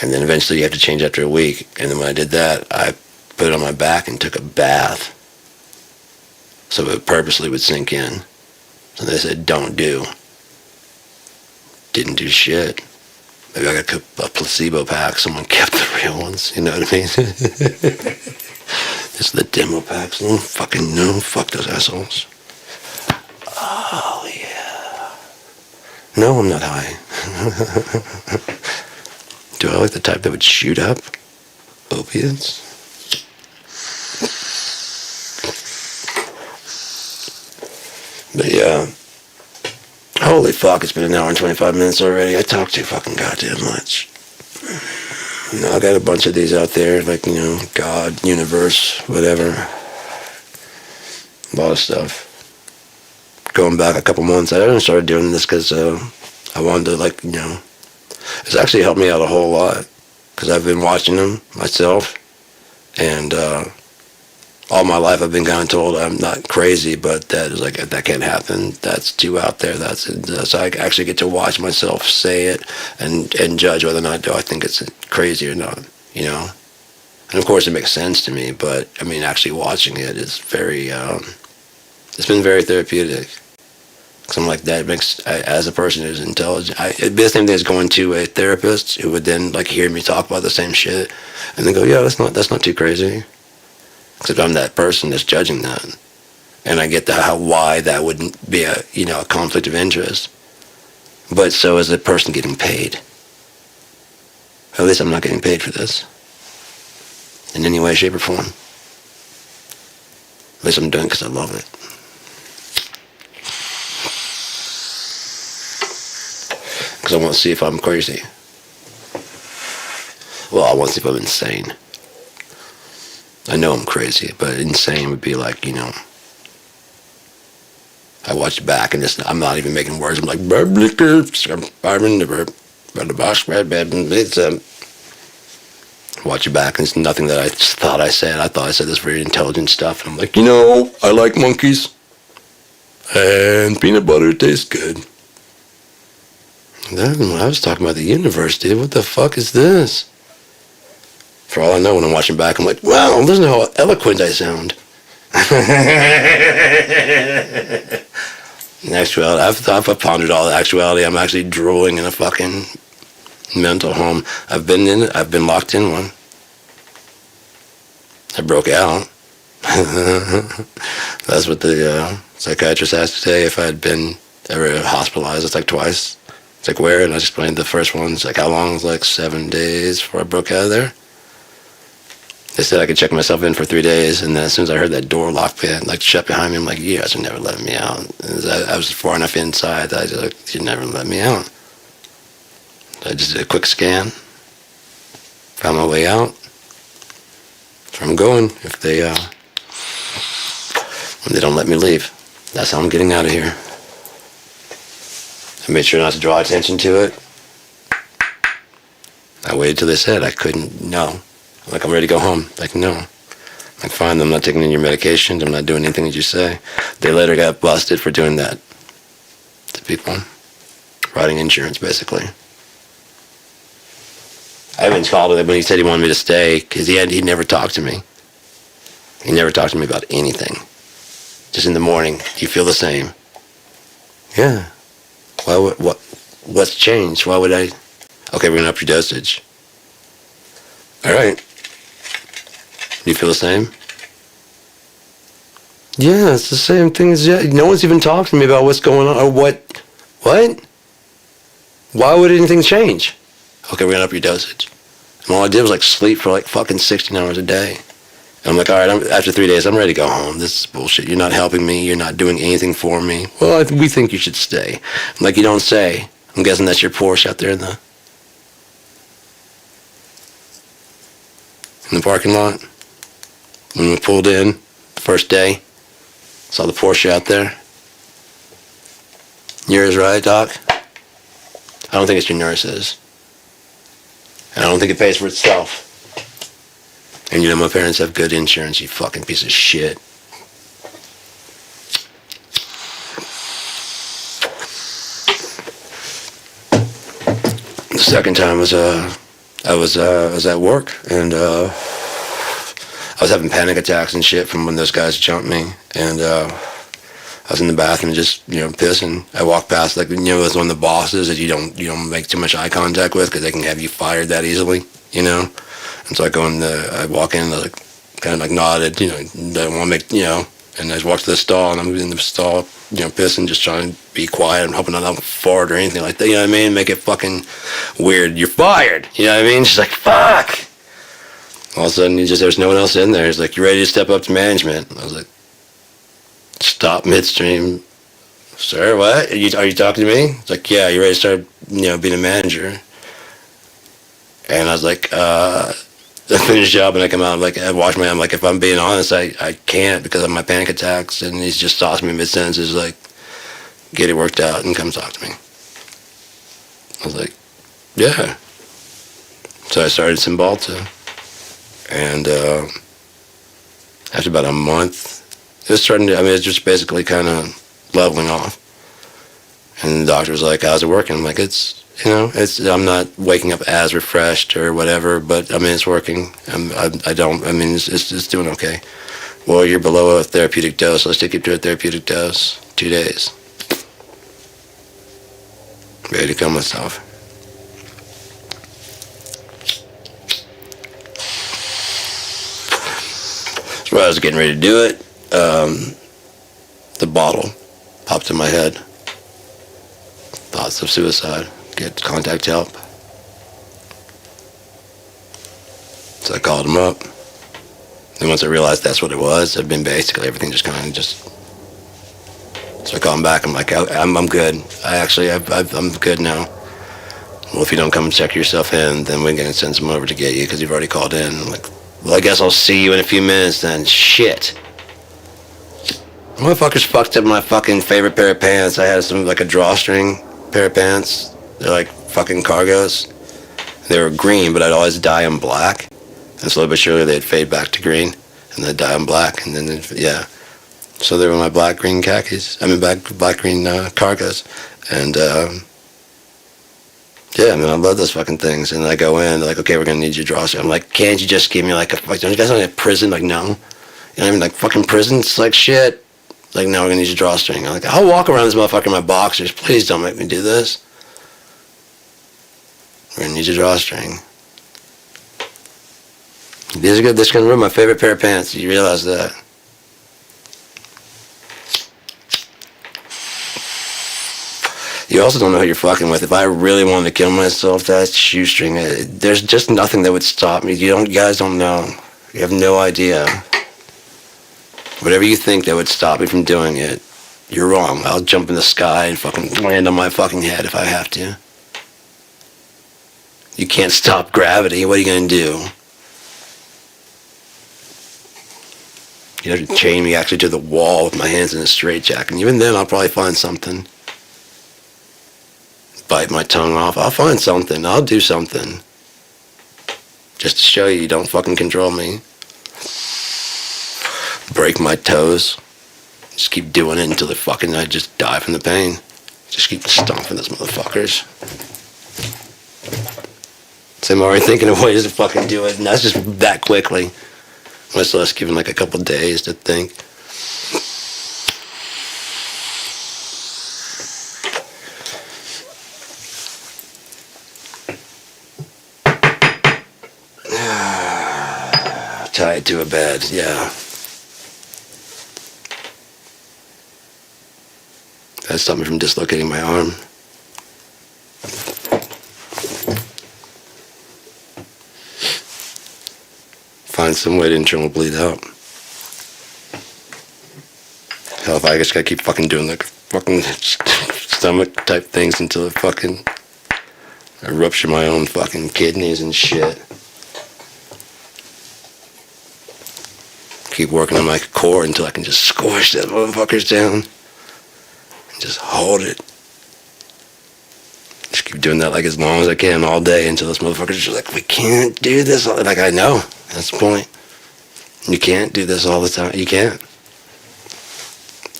And then eventually you have to change after a week. And then when I did that, I put it on my back and took a bath. So it purposely would sink in. So they said, don't do. Didn't do shit. Maybe I got a placebo pack. Someone kept the real ones. You know what I mean? It's the demo packs. No fucking no. Fuck those assholes. Oh, yeah. No, I'm not high. Do I like the type that would shoot up? Opiates? But yeah. Holy fuck, it's been an hour and 25 minutes already. I talk too fucking goddamn much. You know, I got a bunch of these out there, like, you know, God, universe, whatever. A lot of stuff. Going back a couple months, I only started doing this because I wanted to, like, you know, it's actually helped me out a whole lot. Because I've been watching them myself. And all my life I've been kind of told I'm not crazy, but that is like, that can't happen. That's too out there. So I actually get to watch myself say it and judge whether or not do I think it's crazy or not, you know? And of course it makes sense to me, but I mean, actually watching it is very, it's been very therapeutic. Because I'm like, that makes, as a person who's intelligent, it'd be the same thing as going to a therapist who would then like hear me talk about the same shit and then go, yeah, that's not too crazy. Except I'm that person that's judging that. And I get why that wouldn't be a, you know, a conflict of interest. But so is the person getting paid. At least I'm not getting paid for this. In any way, shape, or form. At least I'm doing it because I love it. Because I want to see if I'm crazy. Well, I want to see if I'm insane. I know I'm crazy, but insane would be like, you know, I watch back and I'm not even making words. I'm like, watch it back and it's nothing that I thought I said. I thought I said this very intelligent stuff. And I'm like, you know, I like monkeys and peanut butter tastes good. Then when I was talking about the universe, dude, what the fuck is this? For all I know, when I'm watching back, I'm like, wow, listen to how eloquent I sound. In actuality, I've pondered all the actuality. I'm actually drooling in a fucking mental home. I've been in it. I've been locked in one. I broke out. That's what the psychiatrist asked today, if I had been ever hospitalized. It's like twice. It's like, where? And I explained the first one. It's like, how long? It was like 7 days before I broke out of there. They said I could check myself in for 3 days, and then as soon as I heard that door lock like shut behind me, I'm like, you guys are never letting me out. And I was far enough inside that I was like, you never let me out. So I just did a quick scan, found my way out. That's where I'm going if they when they don't let me leave. That's how I'm getting out of here. I made sure not to draw attention to it. I waited till they said I couldn't. No. Like, I'm ready to go home. Like, no. Like, fine, I'm not taking any of your medications. I'm not doing anything that you say. They later got busted for doing that to people. Writing insurance, basically. I even called him when he said he wanted me to stay, because he never talked to me. He never talked to me about anything. Just in the morning, do you feel the same? Yeah. What's changed? Why would I? Okay, we're going to up your dosage. All right. Do you feel the same? Yeah, it's the same thing as yet. No one's even talked to me about what's going on or what? What? Why would anything change? Okay, we're going to up your dosage. And all I did was like sleep for like fucking 16 hours a day. And I'm like, all right, after 3 days, I'm ready to go home. This is bullshit. You're not helping me. You're not doing anything for me. Well, we think you should stay. I'm like, you don't say. I'm guessing that's your Porsche out there in the parking lot. When we pulled in the first day, saw the Porsche out there. Yours, right, Doc? I don't think it's your nurse's. And I don't think it pays for itself. And you know my parents have good insurance, you fucking piece of shit. The second time was I was at work, and I was having panic attacks and shit from when those guys jumped me, and I was in the bathroom just, pissing. I walked past, like, as one of the bosses that you don't make too much eye contact with because they can have you fired that easily, And so I walk in, I kind of nodded, don't want to make, and I just walked to the stall, and I'm in the stall, pissing, just trying to be quiet. I'm hoping I don't fart or anything like that, you know what I mean? Make it fucking weird. You're fired, you know what I mean? Just like, fuck! All of a sudden, there's no one else in there. He's like, you ready to step up to management? I was like, stop midstream. Sir, what? Are you talking to me? It's like, yeah, you ready to start, being a manager? And I was like, I finished the job and I come out, I wash my hands. I'm like, if I'm being honest, I can't because of my panic attacks. And he's just stops me mid-sentence. He's like, get it worked out and come talk to me. I was like, yeah. So I started Cymbalta. And after about a month, it was starting to, it's just basically kind of leveling off. And the doctor was like, how's it working? I'm like, I'm not waking up as refreshed or whatever, but it's working. It's doing okay. Well, you're below a therapeutic dose. Let's take you to a therapeutic dose. 2 days. Ready to kill myself. So I was getting ready to do it. The bottle popped in my head. Thoughts of suicide. Get contact help. So I called him up. And once I realized that's what it was, I'd been basically everything just kind of just. So I called him back. I'm like, I'm good. I'm good now. Well, if you don't come and check yourself in, then we're gonna send someone over to get you because you've already called in. I'm like, well, I guess I'll see you in a few minutes then. Shit. Motherfuckers fucked up my fucking favorite pair of pants. I had a drawstring pair of pants. They're like fucking cargos. They were green, but I'd always dye them black. And slowly but surely they'd fade back to green. And then dye them black. And then, yeah. So they were my black-green khakis. Black-green cargos. And, yeah, I love those fucking things. And I go in, they're like, okay, we're gonna need your drawstring. I'm like, can't you just give me don't you guys want a prison? Like, no. Fucking prison? It's like, shit. Like, no, we're gonna need your drawstring. I'm like, I'll walk around this motherfucker in my boxers. Please don't make me do this. We're gonna need your drawstring. These are good. This is gonna ruin my favorite pair of pants. You realize that? You also don't know who you're fucking with. If I really wanted to kill myself, that shoestring, there's just nothing that would stop me. You guys don't know. You have no idea. Whatever you think that would stop me from doing it, you're wrong. I'll jump in the sky and fucking land on my fucking head if I have to. You can't stop gravity. What are you gonna do? You have to chain me actually to the wall with my hands in a straitjacket. And even then, I'll probably find something. Bite my tongue off. I'll find something. I'll do something. Just to show you don't fucking control me. Break my toes. Just keep doing it until I just die from the pain. Just keep stomping those motherfuckers. So I'm already thinking of ways to fucking do it, and that's just that quickly. Much less given a couple days to think. Tie it to a bed, yeah. That stopped me from dislocating my arm. Find some way to internal bleed out. Hell, if I just gotta keep fucking doing fucking stomach type things until I rupture my own fucking kidneys and shit. Keep working on my core until I can just squish that motherfuckers down and just hold it. Just keep doing that as long as I can all day until those motherfuckers are just like, we can't do this. I know. That's the point. You can't do this all the time. You can't.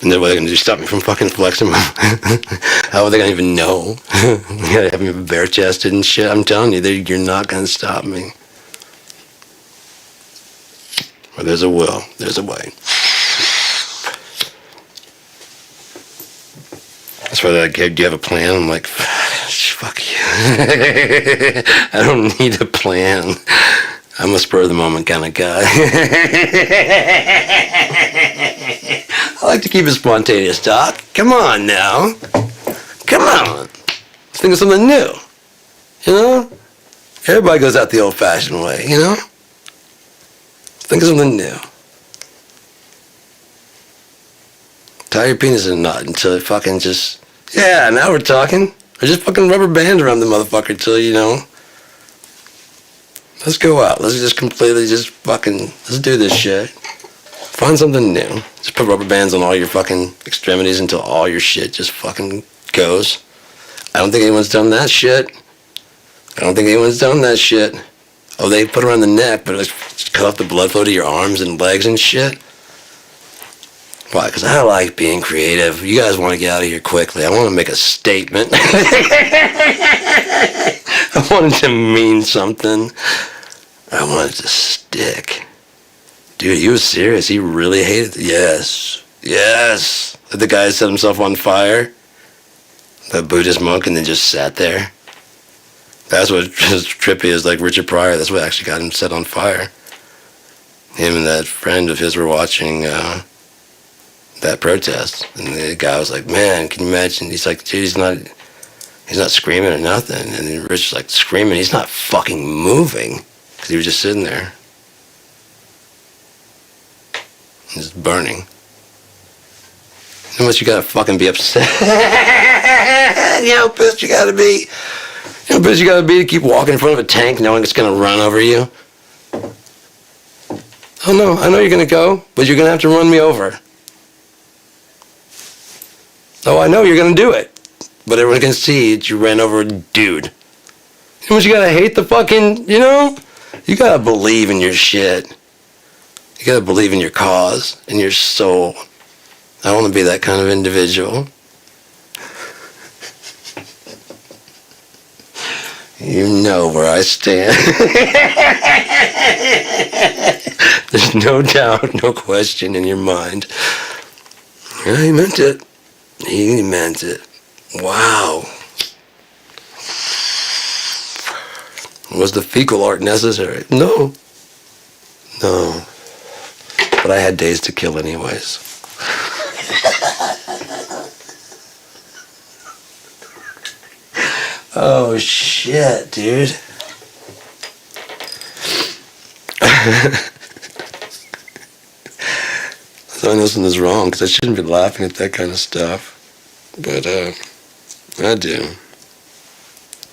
And then what are they going to do? Stop me from fucking flexing? How are they going to even know? You gotta have me bare chested and shit. I'm telling you, you're not going to stop me. Where there's a will, there's a way. That's why they're like, hey, do you have a plan? I'm like, fuck you. I don't need a plan. I'm a spur of the moment kind of guy. I like to keep it spontaneous, Doc. Come on now. Come on. Let's think of something new. You know? Everybody goes out the old-fashioned way, you know? Think of something new. Tie your penis in a knot until it fucking just... Yeah, now we're talking. Or just fucking rubber band around the motherfucker till, you know... Let's go out. Let's just completely just fucking... Let's do this shit. Find something new. Just put rubber bands on all your fucking extremities until all your shit just fucking goes. I don't think anyone's done that shit. Oh, they put it around the neck, but it's cut off the blood flow to your arms and legs and shit. Why? Because I like being creative. You guys want to get out of here quickly. I want to make a statement. I want it to mean something. I want it to stick. Dude, he was serious. He really hated it. Yes. The guy set himself on fire. The Buddhist monk, and then just sat there. That's what is trippy is, like Richard Pryor. That's what actually got him set on fire. Him and that friend of his were watching that protest, and the guy was like, "Man, can you imagine?" He's like, "Dude, he's not screaming or nothing." And then Richard's like, "Screaming? He's not fucking moving," because he was just sitting there, just burning. How much you gotta fucking be upset? You know how pissed you gotta be. You know how pissed you gotta be to keep walking in front of a tank knowing it's gonna run over you. Oh no, I know you're gonna go, but you're gonna have to run me over. Oh, I know you're gonna do it, but everyone can see that you ran over a dude. You know how much you gotta hate the fucking, you know? You gotta believe in your shit. You gotta believe in your cause, in your soul. I want to be that kind of individual. You know where I stand. There's no doubt, no question in your mind. Yeah, he meant it. He meant it. Wow. Was the fecal art necessary? No. But I had days to kill anyways. Oh shit, dude. So I know something's wrong because I shouldn't be laughing at that kind of stuff. But I do.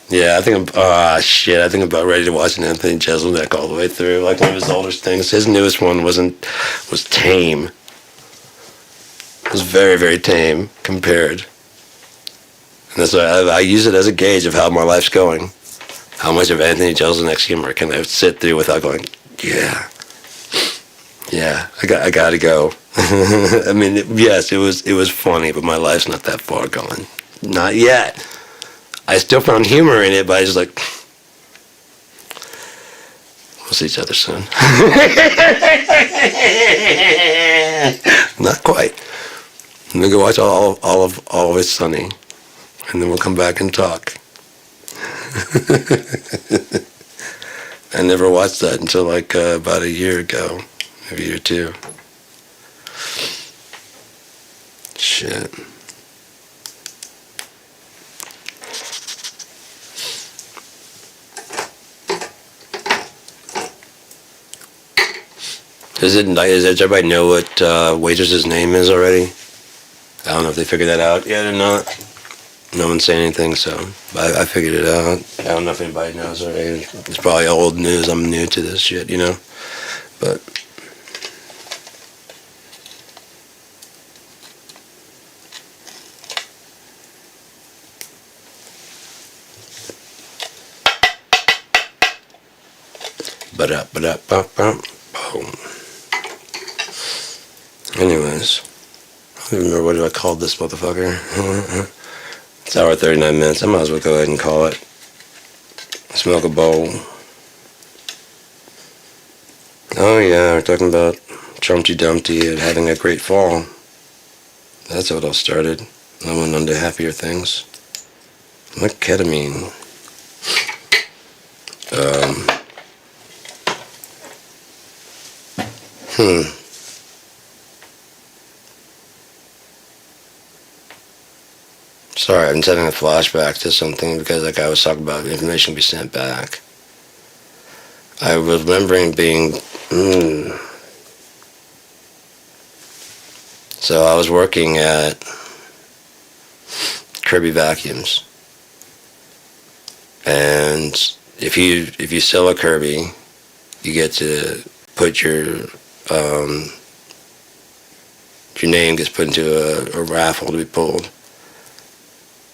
Yeah, I think I think I'm about ready to watch an Anthony Jeselnik all the way through. Like one of his older things. His newest one was tame. It was very, very tame compared. And that's why I use it as a gauge of how my life's going. How much of Anthony Jeselnik's humor can I sit through without going, yeah, I gotta go. I mean, yes, it was funny, but my life's not that far gone. Not yet. I still found humor in it, but I was just like, we'll see each other soon. Not quite. I'm gonna go watch all of Always Sunny, and then we'll come back and talk. I never watched that until like about a year ago, maybe a year or two. Shit. Does everybody know what Waitress's name is already? I don't know if they figured that out yet or not. No one's saying anything, so I figured it out. I don't know if anybody knows already. It's probably old news. I'm new to this shit, you know? But... Ba-da-ba-da-ba-ba-boom. Anyways, I don't even remember what I called this motherfucker. It's hour 39 minutes. I might as well go ahead and call it. Smoke a bowl. Oh yeah, we're talking about Trumpty Dumpty and having a great fall. That's what all started. I went on to happier things. Like ketamine. Sorry, I'm having a flashback to something because like I was talking about information be sent back. I was remembering being so I was working at Kirby Vacuums. And if you sell a Kirby, you get to put your name gets put into a raffle to be pulled.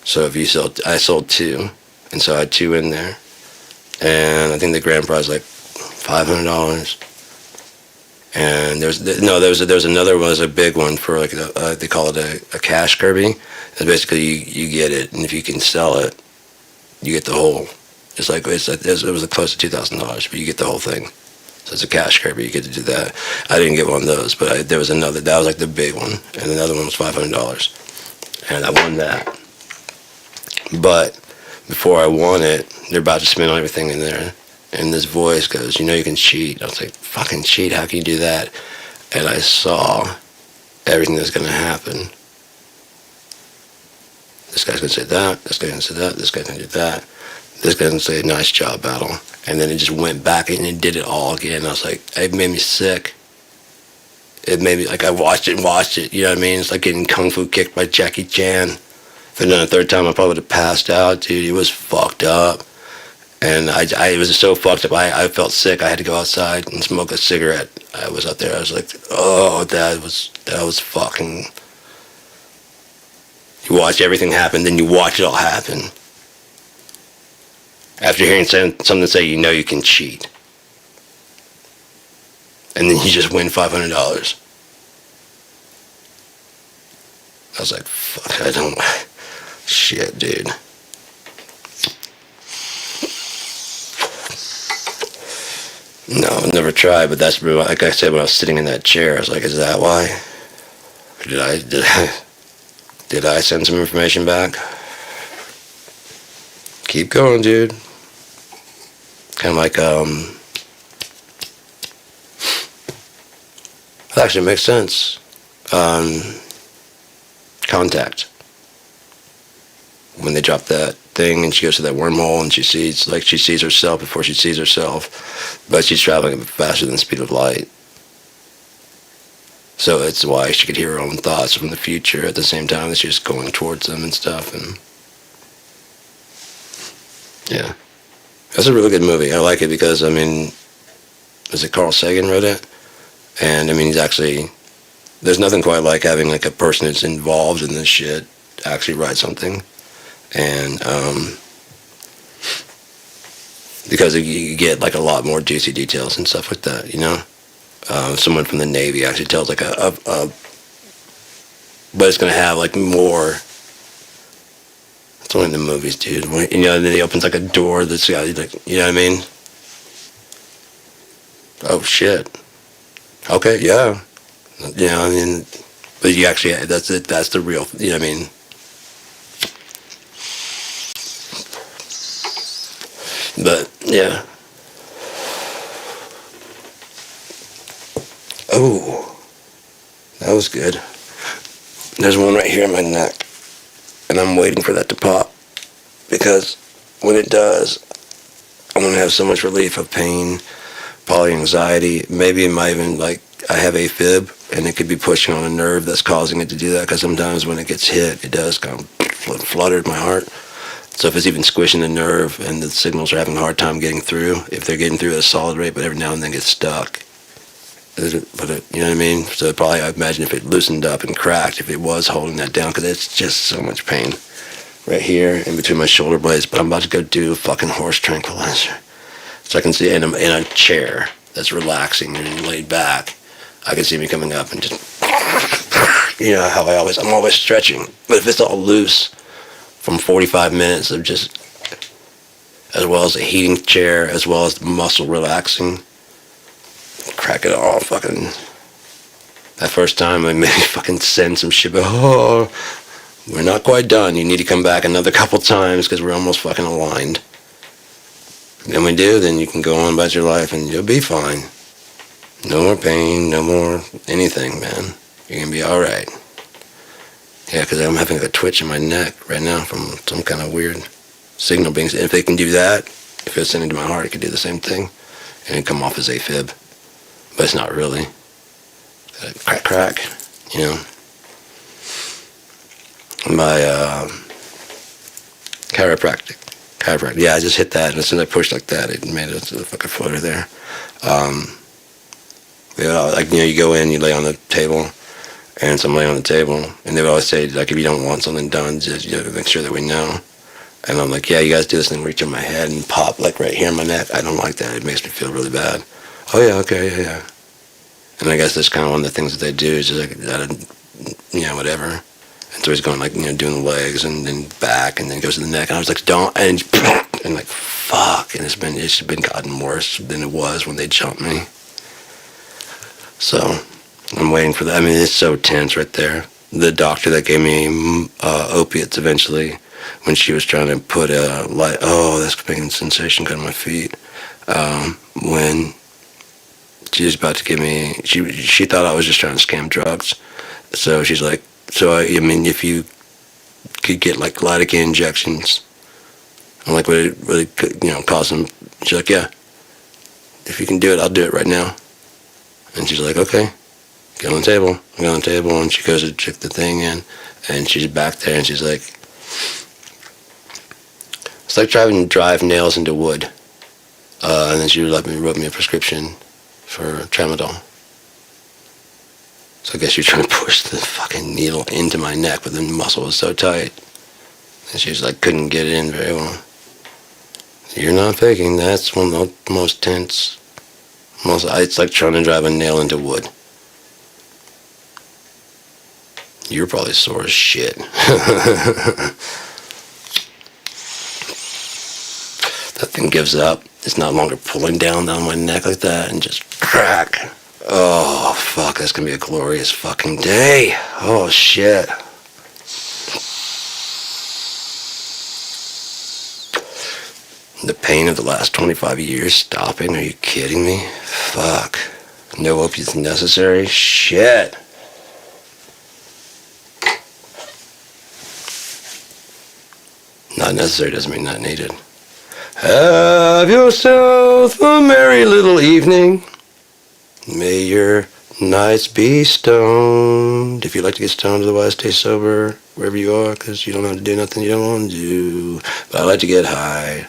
So if you sell, I sold 2, and so I had 2 in there, and I think the grand prize was like $500. And there was another one, was a big one for like they call it a cash Kirby. And basically you get it, and if you can sell it, you get the whole. It was close to $2,000, but you get the whole thing. So it's a cash Kirby. You get to do that. I didn't get one of those, but there was another. That was like the big one, and another one was $500, and I won that. But before I won it, they're about to spin everything in there, and this voice goes, "You know you can cheat." I was like, "Fucking cheat? How can you do that?" And I saw everything that's going to happen. This guy's going to say that. This guy's going to say that. This guy's going to do that. This guy's going to say, "Nice job, battle." And then it just went back and it did it all again. I was like, it made me sick. It made me, like, I watched it and watched it. You know what I mean? It's like getting kung fu kicked by Jackie Chan. If I'd done it a third time, I probably would have passed out, dude. It was fucked up. And it was so fucked up. I felt sick. I had to go outside and smoke a cigarette. I was out there. I was like, oh, that was fucking. You watch everything happen, then you watch it all happen. After hearing something say, you know you can cheat. And then you just win $500. I was like, fuck, I don't. Shit, dude. No, I've never tried, but that's like I said when I was sitting in that chair. I was like, is that why? Or did I send some information back? Keep going, dude. Kind of like, that actually makes sense. Contact. When they drop that thing and she goes to that wormhole and she sees herself before she sees herself, but she's traveling faster than the speed of light. So that's why she could hear her own thoughts from the future at the same time that she's going towards them and stuff. And yeah, that's a really good movie. I like it because, I mean, is it Carl Sagan wrote it? And I mean, there's nothing quite like having like a person that's involved in this shit actually write something. And because you get like a lot more juicy details and stuff like that, you know. Someone from the Navy actually tells like but it's gonna have like more. It's only in the movies, dude. You know, and then he opens like a door that's got like, you know what I mean? Oh shit. Okay, yeah. You know, I mean, but you actually, that's it. That's the real. You know what I mean? But yeah. Oh, that was good. There's one right here in my neck, and I'm waiting for that to pop, because when it does, I'm gonna have so much relief of pain, probably anxiety. Maybe it might even, like, I have AFib, and it could be pushing on a nerve that's causing it to do that, because sometimes when it gets hit, it does kind of flutter my heart. So if it's even squishing the nerve and the signals are having a hard time getting through, if they're getting through at a solid rate, but every now and then gets stuck. You know what I mean? So probably, I imagine if it loosened up and cracked, if it was holding that down, because it's just so much pain right here in between my shoulder blades. But I'm about to go do a fucking horse tranquilizer. So I can see in a chair that's relaxing and laid back, I can see me coming up and just you know how I'm always stretching. But if it's all loose from 45 minutes of just, as well as a heating chair, as well as the muscle relaxing, crack it all fucking. That first time I made me fucking send some shit, but oh, we're not quite done. You need to come back another couple times because we're almost fucking aligned. Then we do, then you can go on about your life and you'll be fine. No more pain, no more anything, man. You're gonna be alright. Yeah, because I'm having a twitch in my neck right now from some kind of weird signal being. If they can do that, if it's sending to my heart, it could do the same thing. And it come off as AFib. But it's not really. Crack, crack, you know. My chiropractic. Yeah, I just hit that, and as soon as I pushed like that, it made a fucking flutter there. Like, you know, you go in, you lay on the table, and so I'm laying on the table, and they would always say, like, if you don't want something done, just, you know, make sure that we know. And I'm like, yeah, you guys do this thing, reach in my head and pop, like, right here in my neck. I don't like that. It makes me feel really bad. Oh, yeah, okay, yeah. And I guess that's kind of one of the things that they do is just like, you know, whatever. And so he's going, like, you know, doing the legs and then back and then goes to the neck. And I was like, don't, and like, fuck. And it's been gotten worse than it was when they jumped me. So I'm waiting for that. I mean, it's so tense right there. The doctor that gave me opiates eventually, when she was trying to put a light, oh, that's making a sensation going to my feet. When she was about to give me, she thought I was just trying to scam drugs. So she's like, so I mean, if you could get like lidocaine injections, I'm like, would it really, you know, cause them? She's like, yeah. If you can do it, I'll do it right now. And she's like, okay, get on the table. I get on the table, and she goes to check the thing in, and she's back there, and she's like, it's like trying to drive nails into wood. And then she wrote me a prescription for Tramadol. So I guess you're trying to push the fucking needle into my neck, but the muscle was so tight. And she was like, couldn't get it in very well. You're not faking. That's one of the most tense. It's like trying to drive a nail into wood. You're probably sore as shit. That thing gives up. It's not longer pulling down my neck like that and just crack. Oh, fuck, that's gonna be a glorious fucking day. Oh, shit. The pain of the last 25 years stopping? Are you kidding me? Fuck. No opiates necessary? Shit. Not necessary doesn't mean not needed. Have yourself a merry little evening. May your nights be stoned. If you like to get stoned, otherwise stay sober wherever you are, because you don't have to do nothing you don't want to do. But I like to get high.